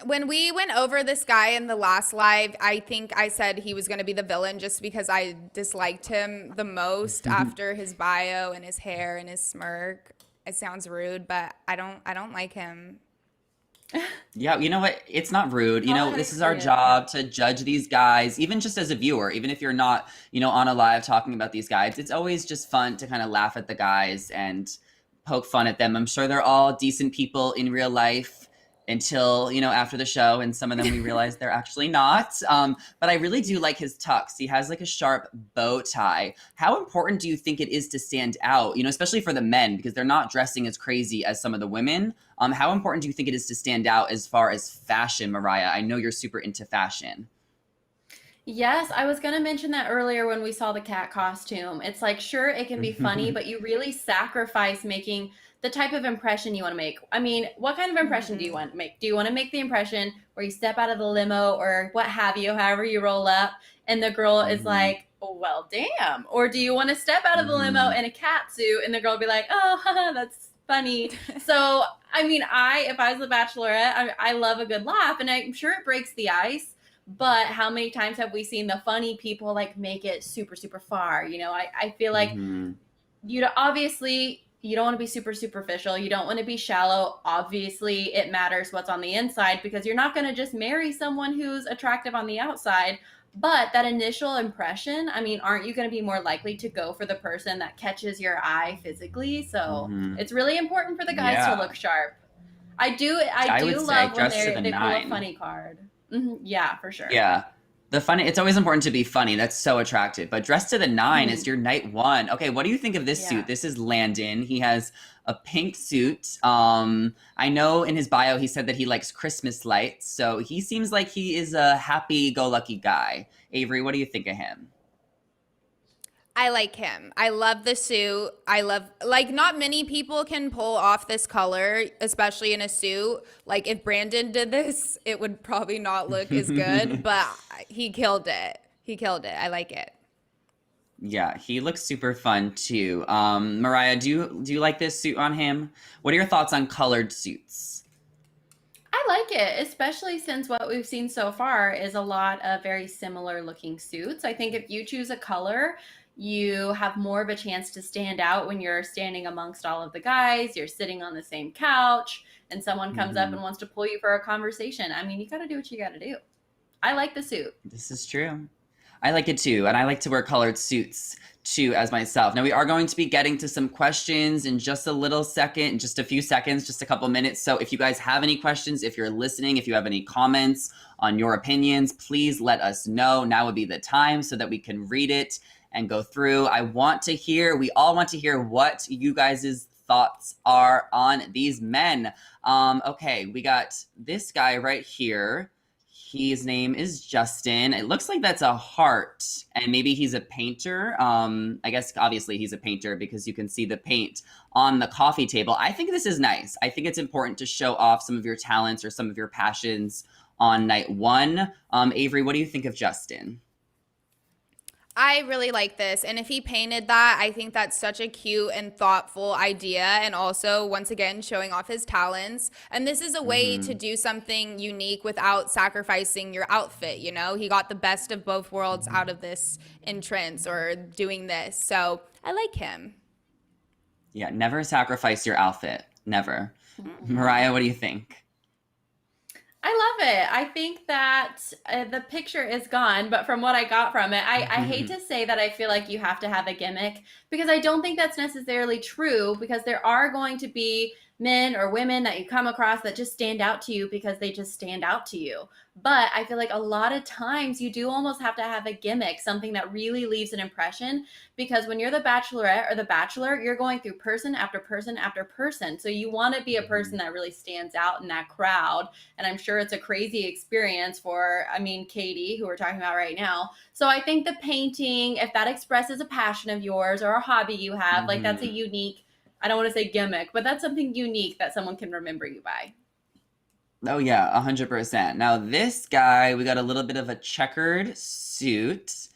When we went over this guy in the last live, I think I said he was going to be the villain just because I disliked him the most after his bio and his hair and his smirk. It sounds rude, but I don't like him. Yeah, you know what? It's not rude. You Go know, ahead and this is our say it. job to judge these guys, even just as a viewer, even if you're not, on a live talking about these guys. It's always just fun to kind of laugh at the guys and poke fun at them. I'm sure they're all decent people in real life until, after the show, and some of them we realize they're actually not. But I really do like his tux. He has like a sharp bow tie. How important do you think it is to stand out, especially for the men, because they're not dressing as crazy as some of the women? How important do you think it is to stand out as far as fashion, Mariah? I know you're super into fashion. Yes, I was going to mention that earlier when we saw the cat costume. It's like, sure, it can be funny, but you really sacrifice making the type of impression you want to make. I mean, what kind of impression do you want to make? Do you want to make the impression where you step out of the limo or what have you, however you roll up, and the girl is Mhm. like, oh, well, damn. Or do you want to step out of the limo Mhm. in a cat suit and the girl be like, oh, haha, that's funny. So, I mean, if I was the Bachelorette, I love a good laugh, and I'm sure it breaks the ice. But how many times have we seen the funny people like make it super, super far? I feel like Mhm. obviously you don't want to be super superficial. You don't want to be shallow. Obviously, it matters what's on the inside because you're not going to just marry someone who's attractive on the outside. But that initial impression, I mean, aren't you going to be more likely to go for the person that catches your eye physically? So Mhm. it's really important for the guys to Yeah, look sharp. I I would do say love when dress to the they pull a nine. funny card. Yeah, for sure. Yeah. It's always important to be funny. That's so attractive. But dress to the nine is Mhm. your night one. Okay, what do you think of this suit? Yeah. This is Landon. He has a pink suit. I know in his bio he said that he likes Christmas lights, so he seems like he is a happy-go-lucky guy. Avery, what do you think of him? I like him. I love the suit. I love, like, not many people can pull off this color, especially in a suit. Like, if Brandon did this, it would probably not look as good, but he killed it. He killed it. I like it. Yeah, he looks super fun too. Mariah, do you like this suit on him? What are your thoughts on colored suits? I like it, especially since what we've seen so far is a lot of very similar looking suits. I think if you choose a color, you have more of a chance to stand out when you're standing amongst all of the guys, you're sitting on the same couch, and someone comes up Hmm. and wants to pull you for a conversation. I mean, you got to do what you got to do. I like the suit. This is true. I like it too, and I like to wear colored suits too as myself. Now we are going to be getting to some questions in just a little second, in just a few seconds, just a couple minutes. So if you guys have any questions, if you're listening, if you have any comments on your opinions, please let us know. Now would be the time so that we can read it and go through. We all want to hear what you guys' thoughts are on these men. Okay, we got this guy right here. His name is Justin. It looks like that's a heart, and maybe he's a painter. I guess obviously he's a painter because you can see the paint on the coffee table. I think this is nice. I think it's important to show off some of your talents or some of your passions on night one. Avery, what do you think of Justin? I really like this. And if he painted that, I think that's such a cute and thoughtful idea. And also, once again, showing off his talents. And this is a way to do something unique without sacrificing your outfit. You know, he got the best of both worlds out of this entrance or doing this. So I like him. Yeah, never sacrifice your outfit. Never. Mariah, what do you think? I love it. I think that the picture is gone, but from what I got from it, I hate to say that I feel like you have to have a gimmick because I don't think that's necessarily true because there are going to be men or women that you come across that just stand out to you because they just stand out to you. But I feel like a lot of times you do almost have to have a gimmick, something that really leaves an impression because when you're the Bachelorette or the Bachelor, you're going through person after person after person. So you want to be a person that really stands out in that crowd. And I'm sure it's a crazy experience for, Katie, who we're talking about right now. So I think the painting, if that expresses a passion of yours or a hobby you have, like that's a unique, I don't want to say gimmick, but that's something unique that someone can remember you by. Oh yeah, 100%. Now this guy, we got a little bit of a checkered suit.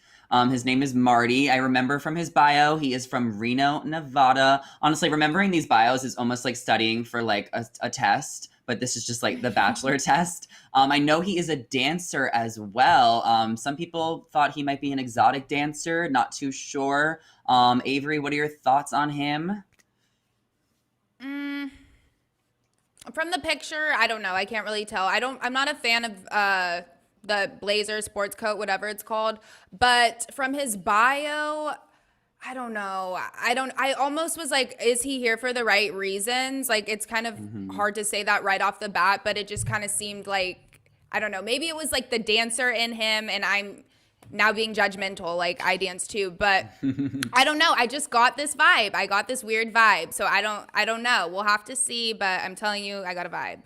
His name is Marty. I remember from his bio, he is from Reno, Nevada. Honestly, remembering these bios is almost like studying for like a test, but this is just like the Bachelor test. I know he is a dancer as well. Some people thought he might be an exotic dancer, not too sure. Avery, what are your thoughts on him? From the picture, I don't know. I can't really tell. I'm not a fan of the blazer, sports coat, whatever it's called. But from his bio, I don't know. I almost was like, is he here for the right reasons? Like, it's kind of hard to say that right off the bat, but it just kind of seemed like, I don't know. Maybe it was like the dancer in him, and I'm now being judgmental, like I dance too, but I don't know. I just got this vibe. I got this weird vibe. So I don't know. We'll have to see, but I'm telling you, I got a vibe.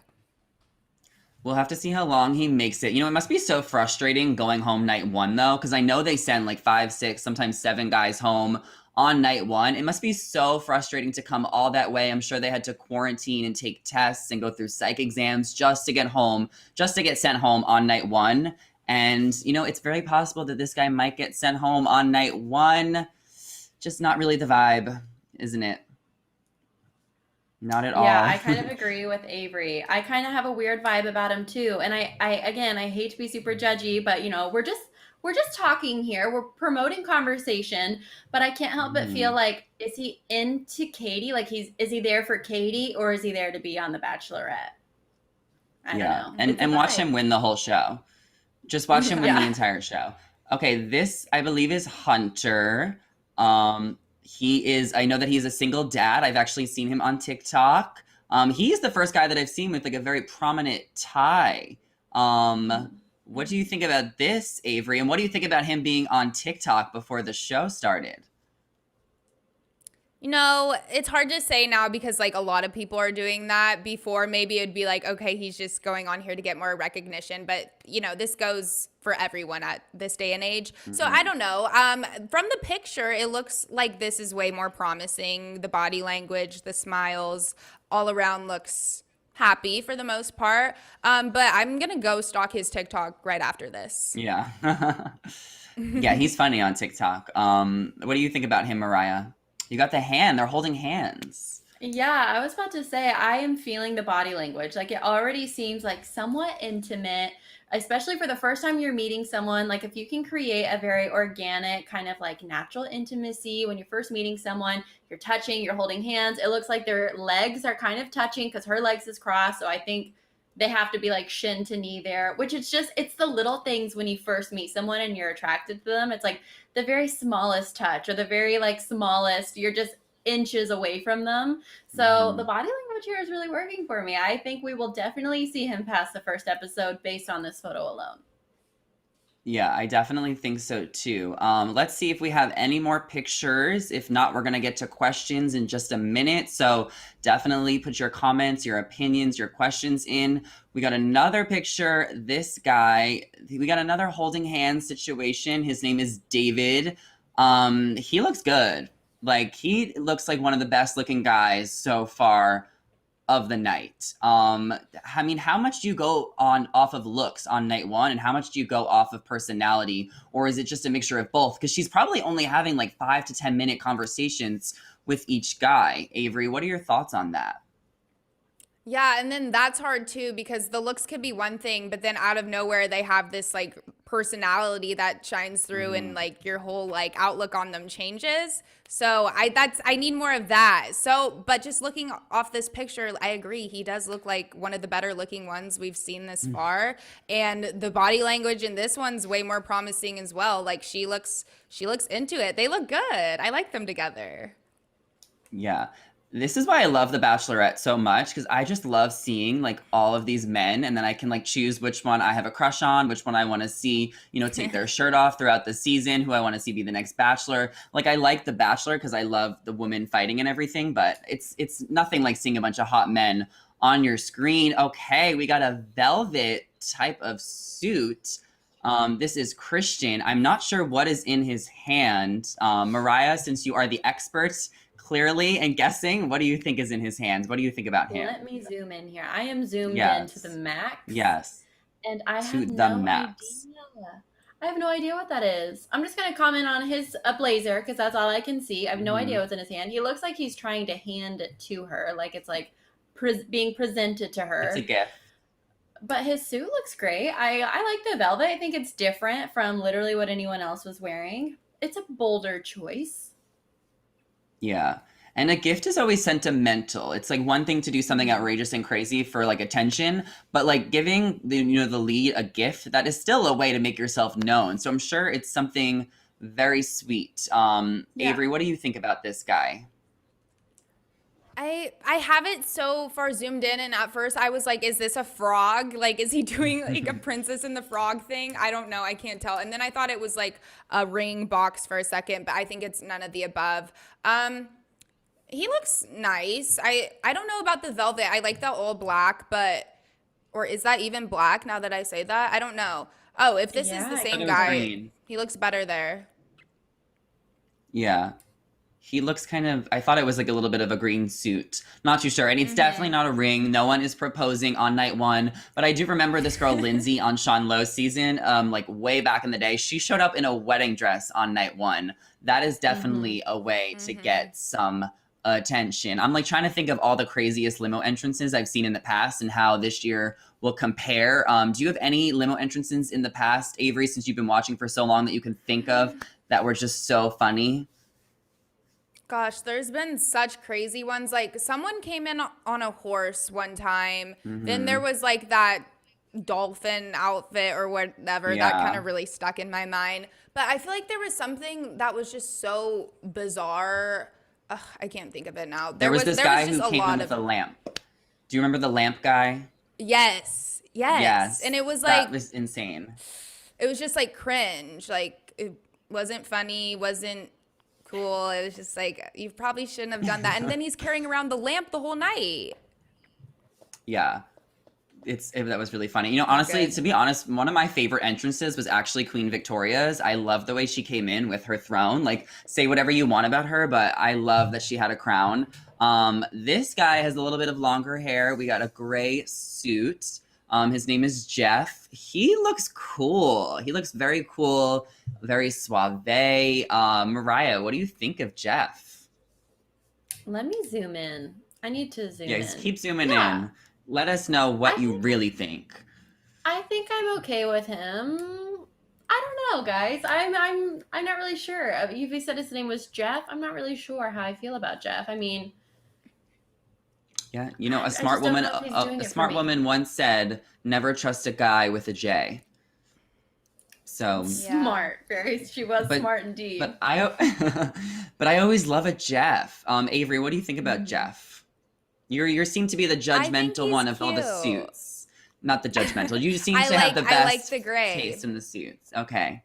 We'll have to see how long he makes it. You know, it must be so frustrating going home night one, though, because I know they send like 5, 6, sometimes 7 guys home on night one. It must be so frustrating to come all that way. I'm sure they had to quarantine and take tests and go through psych exams just to get home, just to get sent home on night one. And, you know, it's very possible that this guy might get sent home on night one. Just not really the vibe, isn't it? Not at all. Yeah, I kind of agree with Avery. I kind of have a weird vibe about him too. And I hate to be super judgy, but you know, we're just talking here. We're promoting conversation, but I can't help but feel like, is he into Katie? Like is he there for Katie or is he there to be on The Bachelorette? I don't know. And watch him win the whole show. Just watch him win the entire show. Okay, this I believe is Hunter. I know that he's a single dad. I've actually seen him on TikTok. He's the first guy that I've seen with like a very prominent tie. What do you think about this, Avery? And what do you think about him being on TikTok before the show started? You know, it's hard to say now because like a lot of people are doing that. Before maybe it'd be like, okay, he's just going on here to get more recognition. But, you know, this goes for everyone at this day and age. So I don't know. From the picture, it looks like this is way more promising. The body language, the smiles, all around looks happy for the most part. But I'm going to go stalk his TikTok right after this. Yeah. Yeah, he's funny on TikTok. What do you think about him, Mariah? You got the hand. They're holding hands. Yeah, I was about to say, I am feeling the body language. Like it already seems like somewhat intimate, especially for the first time you're meeting someone. Like if you can create a very organic kind of like natural intimacy when you're first meeting someone, you're touching, you're holding hands. It looks like their legs are kind of touching because her legs is crossed. So I think they have to be like shin to knee there, which it's the little things when you first meet someone and you're attracted to them. It's like the very smallest touch or the very like smallest, you're just inches away from them. So the body language here is really working for me. I think we will definitely see him pass the first episode based on this photo alone. Yeah, I definitely think so too. Let's see if we have any more pictures. If not, we're going to get to questions in just a minute. So definitely put your comments, your opinions, your questions in. We got another picture. This guy, we got another holding hands situation. His name is David. He looks good. Like, he looks like one of the best looking guys so far of the night. I mean, how much do you go on off of looks on night one, and how much do you go off of personality, or is it just a mixture of both? Because she's probably only having like 5 to 10 minute conversations with each guy. Avery, what are your thoughts on that? Yeah, and then that's hard too because the looks could be one thing, but then out of nowhere they have this like personality that shines through and like your whole like outlook on them changes. So I need more of that. So, but just looking off this picture, I agree. He does look like one of the better looking ones we've seen this far, and the body language in this one's way more promising as well. Like she looks into it. They look good. I like them together. Yeah. This is why I love The Bachelorette so much, because I just love seeing like all of these men, and then I can like choose which one I have a crush on, which one I want to see, take their shirt off throughout the season, who I want to see be the next Bachelor. Like, I like The Bachelor because I love the women fighting and everything, but it's nothing like seeing a bunch of hot men on your screen. Okay, we got a velvet type of suit. This is Christian. I'm not sure what is in his hand. Mariah, since you are the expert, clearly, and guessing, what do you think is in his hands? What do you think about him? Let me zoom in here. I am zoomed in to the max. Yes. And I To have the no max. idea. I have no idea what that is. I'm just going to comment on his blazer because that's all I can see. I have no idea what's in his hand. He looks like he's trying to hand it to her, like it's like being presented to her. It's a gift. But his suit looks great. I like the velvet. I think it's different from literally what anyone else was wearing. It's a bolder choice. Yeah. And a gift is always sentimental. It's like one thing to do something outrageous and crazy for like attention, but like giving the lead a gift, that is still a way to make yourself known. So I'm sure it's something very sweet. Avery, what do you think about this guy? I have it so far zoomed in, and at first I was like, is this a frog? Like, is he doing like a Princess and the Frog thing? I don't know. I can't tell. And then I thought it was like a ring box for a second, but I think it's none of the above. He looks nice. I don't know about the velvet. I like the all black, or is that even black now that I say that? I don't know. Oh, if this is the same guy, green. He looks better there. Yeah. He looks kind of, I thought it was like a little bit of a green suit. Not too sure. And it's definitely not a ring. No one is proposing on night one. But I do remember this girl, Lindsay, on Sean Lowe's season, like way back in the day. She showed up in a wedding dress on night one. That is definitely a way to get some attention. I'm like trying to think of all the craziest limo entrances I've seen in the past and how this year will compare. Do you have any limo entrances in the past, Avery, since you've been watching for so long, that you can think of that were just so funny? Gosh, there's been such crazy ones. Like someone came in on a horse one time. Then there was like that dolphin outfit or whatever that kind of really stuck in my mind. But I feel like there was something that was just so bizarre. Ugh, I can't think of it now. There was this guy who came in with a lamp. Do you remember the lamp guy? Yes. And it was like, that was insane. It was just like cringe. Like it wasn't funny, wasn't cool. It was just like, you probably shouldn't have done that. And then he's carrying around the lamp the whole night. Yeah. That was really funny. Honestly, to be honest, one of my favorite entrances was actually Queen Victoria's. I love the way she came in with her throne. Like, say whatever you want about her, but I love that she had a crown. This guy has a little bit of longer hair. We got a gray suit. His name is Jeff. He looks cool. He looks very cool, very suave. Mariah, what do you think of Jeff? Let me zoom in. I need to zoom in. Yeah, keep zooming in. Let us know what you really think. I think I'm okay with him. I don't know, guys. I'm not really sure. You said his name was Jeff. I'm not really sure how I feel about Jeff. I mean, Yeah, you know, I just don't know if he's doing a it for smart me. woman once said, "Never trust a guy with a J." So, Yeah. Smart. She was but smart indeed. but I but I always love a Jeff. Avery, what do you think about Jeff? You seem to be the I think judgmental he's one of all the cute. suits. Not the judgmental. You seem I to have the like best the gray. taste in the suits. Okay.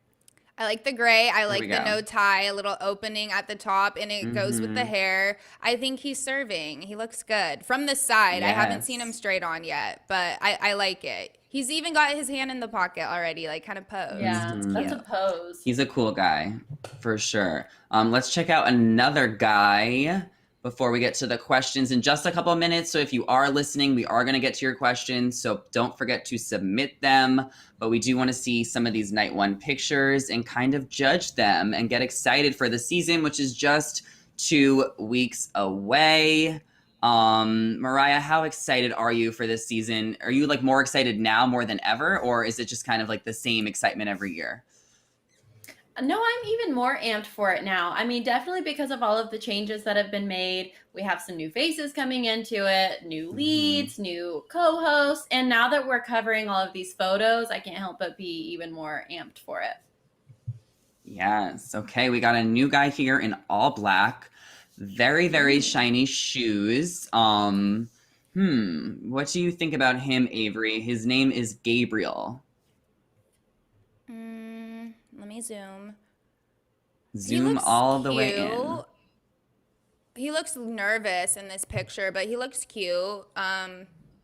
I like the gray. I There we like the go. no tie, a little opening at the top, and it goes with the Mhm. hair. I think he's serving. He looks good. From the side, I haven't seen him Yes. straight on yet, but I like it. He's even got his hand in the pocket already, like kind of posed. Yeah, It's that's cute. a pose. He's a cool guy, for sure. Let's check out another guy before we get to the questions in just a couple of minutes. So if you are listening, we are going to get to your questions. So don't forget to submit them. But we do want to see some of these night one pictures and kind of judge them and get excited for the season, which is just 2 weeks away. Mariah, how excited are you for this season? Are you like more excited now more than ever, or is it just kind of like the same excitement every year? No, I'm even more amped for it now. I mean, definitely because of all of the changes that have been made. We have some new faces coming into it, new leads, new co-hosts, and now that we're covering all of these photos, I can't help but be even more amped for it. Yes. Okay, we got a new guy here in all black. Very, very shiny shoes. What do you think about him, Avery? His name is Gabriel. Let me zoom. Zoom all the way in. Cute. He looks nervous in this picture, but he looks cute.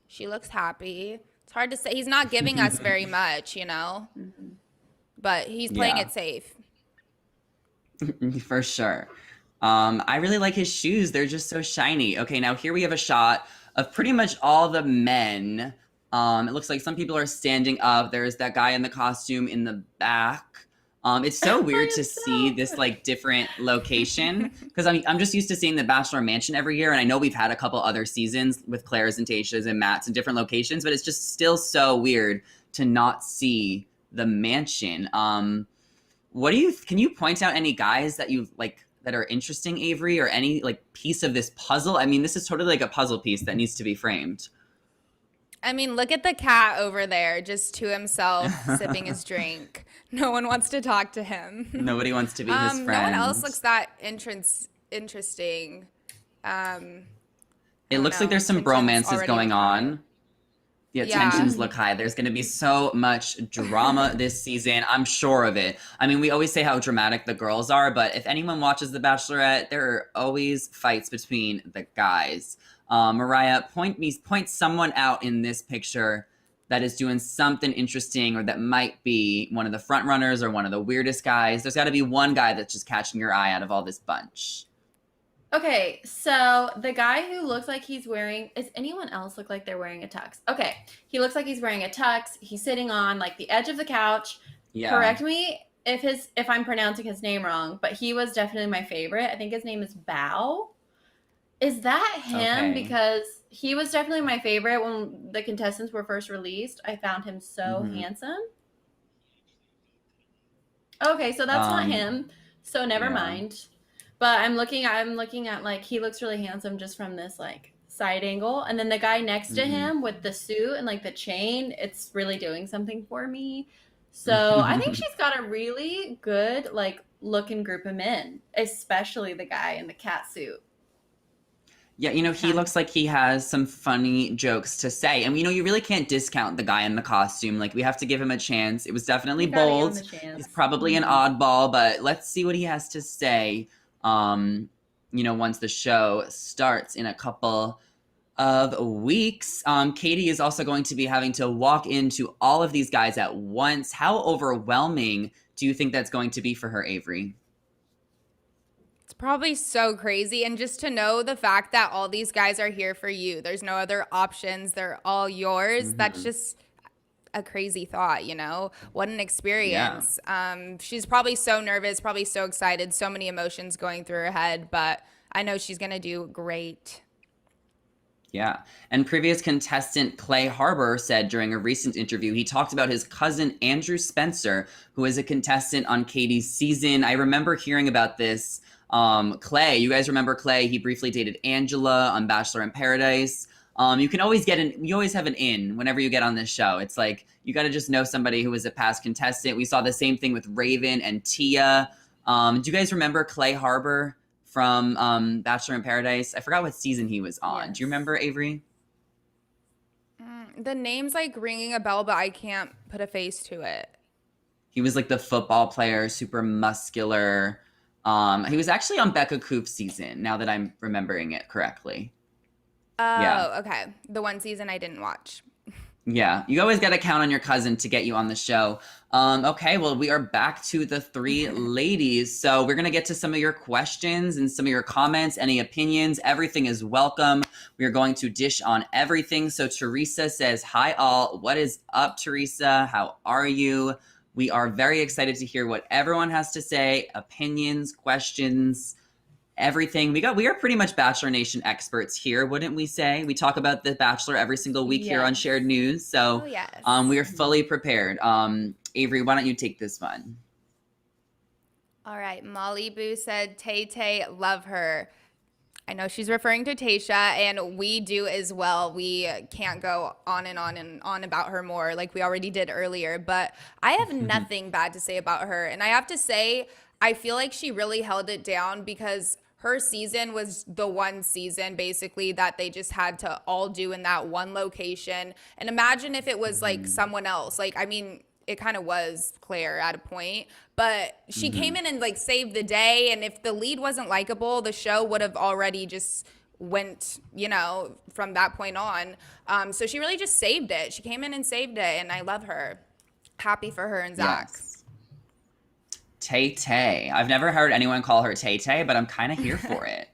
She looks happy. It's hard to say. He's not giving us very much, you know, but he's playing Yeah. it safe. For sure. I really like his shoes. They're just so shiny. Okay, now here we have a shot of pretty much all the men. It looks like some people are standing up. There's that guy in the costume in the back. It's so weird to see this like different location because I'm just used to seeing the Bachelor Mansion every year, and I know we've had a couple other seasons with Claire's and Tayshia's and Matt's in different locations, but it's just still so weird to not see the mansion. Can you point out any guys that you like that are interesting, Avery, or any like piece of this puzzle? I mean, this is totally like a puzzle piece that needs to be framed. I mean, look at the cat over there, just to himself, sipping his drink. No one wants to talk to him. Nobody wants to be his friend. No one else looks that interesting. It looks like there's some Tension's bromances already going high. on. Yeah, Yeah. tensions look high. There's going to be so much drama this season. I'm sure of it. I mean, we always say how dramatic the girls are, but if anyone watches The Bachelorette, there are always fights between the guys. Mariah, point someone out in this picture that is doing something interesting or that might be one of the front runners or one of the weirdest guys. There's got to be one guy that's just catching your eye out of all this bunch. Okay, so the guy who looks like he's wearing, does anyone else look like they're wearing a tux? Okay, he looks like he's wearing a tux. He's sitting on like the edge of the couch. Yeah. Correct me if I'm pronouncing his name wrong, but he was definitely my favorite. I think his name is Bao. Is that him? Okay. Because he was definitely my favorite when the contestants were first released. I found him so handsome. Okay, so that's not him. So never mind. But I'm looking at like he looks really handsome just from this like side angle. And then the guy next to him with the suit and like the chain, it's really doing something for me. So I think she's got a really good like looking group of men, especially the guy in the cat suit. Yeah, you know, he looks like he has some funny jokes to say. And, you know, you really can't discount the guy in the costume. Like, we have to give him a chance. It was definitely bold. He's probably an oddball, but let's see what he has to say, you know, once the show starts in a couple of weeks. Katie is also going to be having to walk into all of these guys at once. How overwhelming do you think that's going to be for her, Avery? It's probably so crazy. And just to know the fact that all these guys are here for you, there's no other options, they're all yours. That's just a crazy thought, you know? What an experience. She's probably so nervous, probably so excited, so many emotions going through her head, but I know she's going to do great. Yeah. And previous contestant Clay Harbor said during a recent interview, he talked about his cousin Andrew Spencer, who is a contestant on Katie's season. I remember hearing about this. Clay, you guys remember Clay? He briefly dated Angela on Bachelor in Paradise. You can always you always have an in whenever you get on this show. It's like, you got to just know somebody who was a past contestant. We saw the same thing with Raven and Tia. Do you guys remember Clay Harbor from Bachelor in Paradise? I forgot what season he was on. Yes. Do you remember, Avery? The name's like ringing a bell, but I can't put a face to it. He was like the football player, super muscular. He was actually on Becca Coop's season, now that I'm remembering it correctly. Oh, Yeah. okay. The one season I didn't watch. Yeah, you always got to count on your cousin to get you on the show. Okay, well, we are back to the three ladies. So we're going to get to some of your questions and some of your comments, any opinions. Everything is welcome. We are going to dish on everything. So Teresa says, hi, all. What is up, Teresa? How are you? We are very excited to hear what everyone has to say, opinions, questions, everything. We are pretty much Bachelor Nation experts here, wouldn't we say? We talk about the Bachelor every single week here on Yes. Shared News. So Oh, yes. we are fully prepared. Avery, why don't you take this one? All right. Molly Boo said, Tay Tay, love her. I know she's referring to Tayshia, and we do as well. We can't go on and on and on about her more like we already did earlier, but I have nothing bad to say about her. And I have to say, I feel like she really held it down because her season was the one season basically that they just had to all do in that one location. And imagine if it was like someone else. Like, I mean, it kind of was Claire at a point, but she came in and like saved the day. And if the lead wasn't likable, the show would have already just went, from that point on. So she really just saved it. She came in and saved it, and I love her. Happy for her and Zach. Yes. Tay Tay. I've never heard anyone call her Tay Tay, but I'm kind of here for it.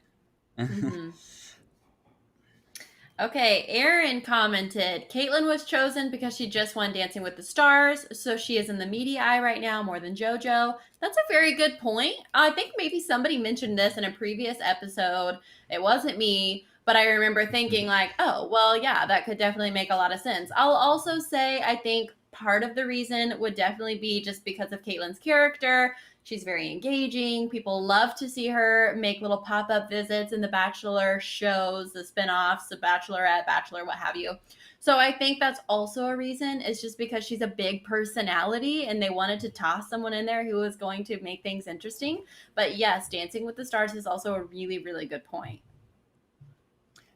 Okay, Aaron commented, Caitlyn was chosen because she just won Dancing with the Stars, so she is in the media eye right now more than Jojo. That's a very good point. I think maybe somebody mentioned this in a previous episode. It wasn't me, but I remember thinking like, oh, well, yeah, that could definitely make a lot of sense. I'll also say I think part of the reason would definitely be just because of Caitlyn's character. She's very engaging. People love to see her make little pop-up visits in the Bachelor shows, the spinoffs, the Bachelorette, Bachelor, what have you. So I think that's also a reason. It's just because she's a big personality and they wanted to toss someone in there who was going to make things interesting. But yes, Dancing with the Stars is also a really, really good point.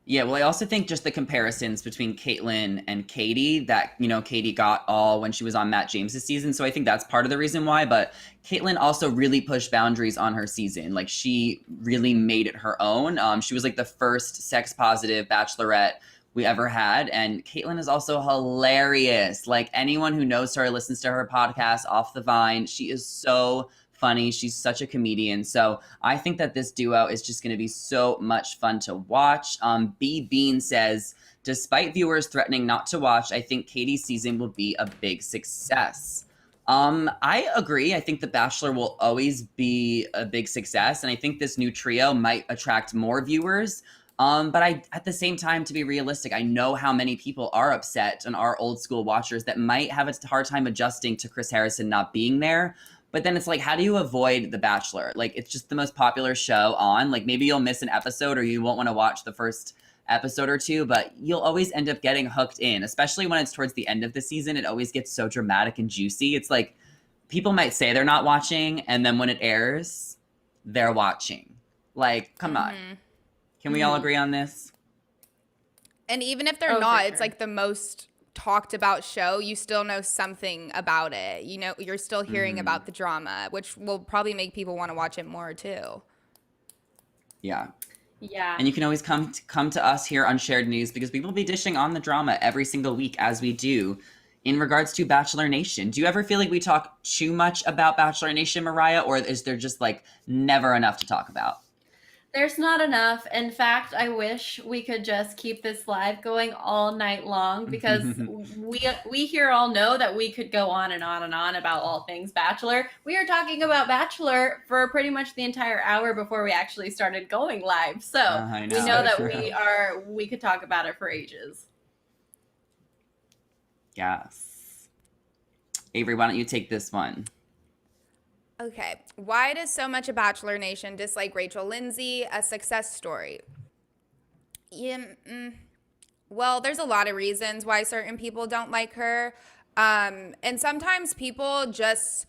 Yeah, well, I also think just the comparisons between Caitlyn and Katie that, Katie got all when she was on Matt James's season. So I think that's part of the reason why. But Caitlyn also really pushed boundaries on her season. Like, she really made it her own. She was like the first sex positive Bachelorette we ever had. And Caitlyn is also hilarious. Like, anyone who knows her, listens to her podcast, Off the Vine, she is so funny. She's such a comedian. So I think that this duo is just going to be so much fun to watch. B Bean says, despite viewers threatening not to watch, I think Katie's season will be a big success. I agree. I think The Bachelor will always be a big success. And I think this new trio might attract more viewers. But at the same time, to be realistic, I know how many people are upset and are old school watchers that might have a hard time adjusting to Chris Harrison not being there. But then it's like, how do you avoid The Bachelor? Like, it's just the most popular show on. Like, maybe you'll miss an episode or you won't want to watch the first episode or two, but you'll always end up getting hooked in, especially when it's towards the end of the season. It always gets so dramatic and juicy. It's like, people might say they're not watching, and then when it airs, they're watching. Like, come on. Can we all agree on this? And even if they're not, it's like the most talked about show. You still know something about it. You're still hearing about the drama, which will probably make people want to watch it more too. Yeah. Yeah. And you can always come to us here on Shared News because we will be dishing on the drama every single week as we do in regards to Bachelor Nation. Do you ever feel like we talk too much about Bachelor Nation, Mariah, or is there just like never enough to talk about? There's not enough. In fact, I wish we could just keep this live going all night long because we here all know that we could go on and on and on about all things Bachelor. We are talking about Bachelor for pretty much the entire hour before we actually started going live. So we know that we could talk about it for ages. Yes. Avery, why don't you take this one? Okay. Why does so much of Bachelor Nation dislike Rachel Lindsay? A success story. Yeah, Well, there's a lot of reasons why certain people don't like her. And sometimes people just,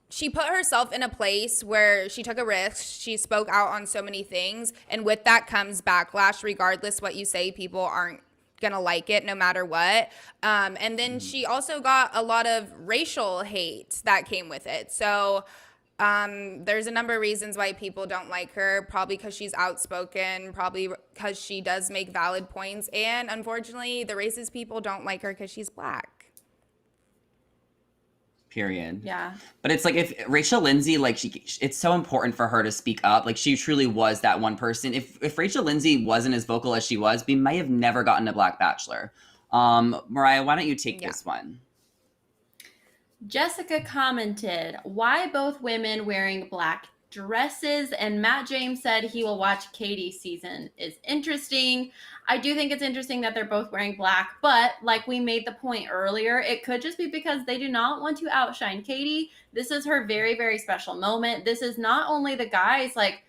she put herself in a place where she took a risk. She spoke out on so many things. And with that comes backlash, regardless what you say, people aren't going to like it no matter what. And then she also got a lot of racial hate that came with it. So there's a number of reasons why people don't like her, probably because she's outspoken, probably because she does make valid points, and unfortunately, the racist people don't like her because she's black. Period. Yeah. But it's like if Rachel Lindsay, like it's so important for her to speak up. Like she truly was that one person. If Rachel Lindsay wasn't as vocal as she was, we might have never gotten a Black Bachelor. Mariah, why don't you take this one? Jessica commented, why both women wearing black dresses? And Matt James said he will watch Katie's season. Is interesting. I do think it's interesting that they're both wearing black, but like we made the point earlier, it could just be because they do not want to outshine Katie. This is her very, very special moment. This is not only the guys, like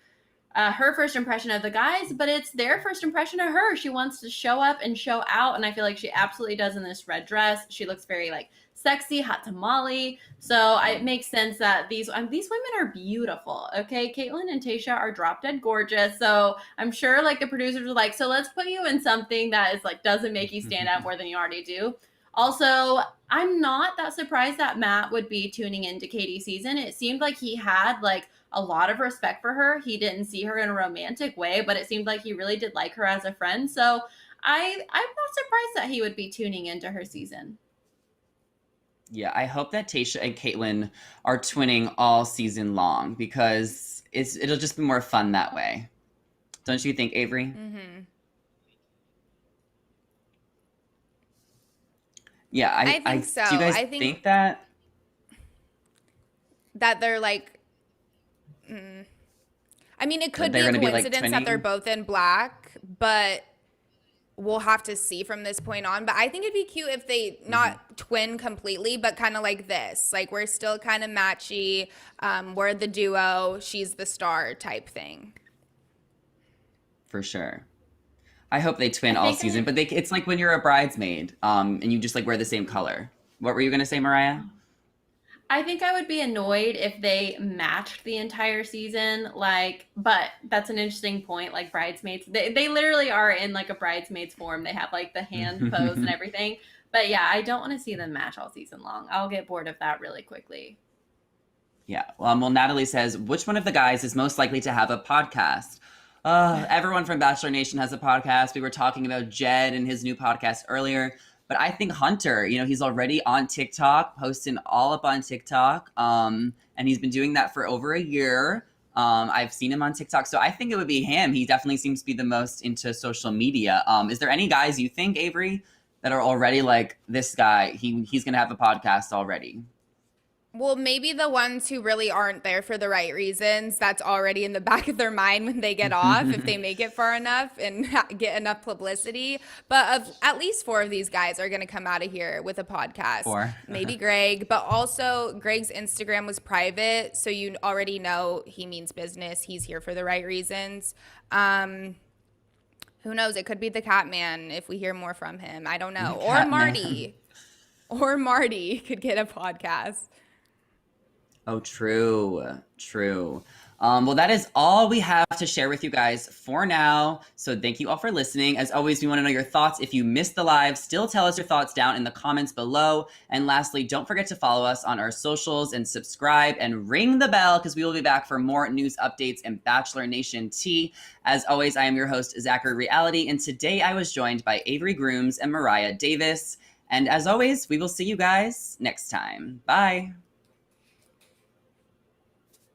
her first impression of the guys, but it's their first impression of her. She wants to show up and show out, and I feel like she absolutely does in this red dress. She looks very like sexy, hot tamale. So it makes sense that these women are beautiful. Okay, Caitlyn and Tayshia are drop dead gorgeous. So I'm sure like the producers were like, so let's put you in something that is like doesn't make you stand out more than you already do. Also, I'm not that surprised that Matt would be tuning into Katie's season. It seemed like he had like a lot of respect for her. He didn't see her in a romantic way, but it seemed like he really did like her as a friend. So I'm not surprised that he would be tuning into her season. Yeah, I hope that Tayshia and Caitlyn are twinning all season long because it'll just be more fun that way. Don't you think, Avery? Mm-hmm. Yeah, I think so. Do you guys I think that they're like, I mean, it could be a coincidence that they're both in black, but we'll have to see from this point on. But I think it'd be cute if they not twin completely, but kind of like this. Like we're still kind of matchy. We're the duo. She's the star type thing. For sure. I hope they twin all season, but it's like when you're a bridesmaid and you just like wear the same color. What were you going to say, Mariah? I think I would be annoyed if they matched the entire season, but that's an interesting point. Like bridesmaids, they literally are in like a bridesmaid's form. They have like the hand pose and everything. But yeah, I don't want to see them match all season long. I'll get bored of that really quickly. Yeah. Well, Natalie says, which one of the guys is most likely to have a podcast? Everyone from Bachelor Nation has a podcast. We were talking about Jed and his new podcast earlier. But I think Hunter, he's already on TikTok, posting all up on TikTok. And he's been doing that for over a year. I've seen him on TikTok. So I think it would be him. He definitely seems to be the most into social media. Is there any guys you think, Avery, that are already like this guy? He's going to have a podcast already. Well, maybe the ones who really aren't there for the right reasons, that's already in the back of their mind when they get off, if they make it far enough and get enough publicity. But at least 4 of these guys are going to come out of here with a podcast. 4. Maybe Greg, but also Greg's Instagram was private, so you already know he means business. He's here for the right reasons. Who knows? It could be the Catman if we hear more from him. I don't know. Or Marty. Or Marty could get a podcast. Oh, true. Well, that is all we have to share with you guys for now. So thank you all for listening. As always, we want to know your thoughts. If you missed the live, still tell us your thoughts down in the comments below. And lastly, don't forget to follow us on our socials and subscribe and ring the bell because we will be back for more news updates and Bachelor Nation tea. As always, I am your host, Zachary Reality. And today I was joined by Avery Grooms and Mariah Davis. And as always, we will see you guys next time. Bye.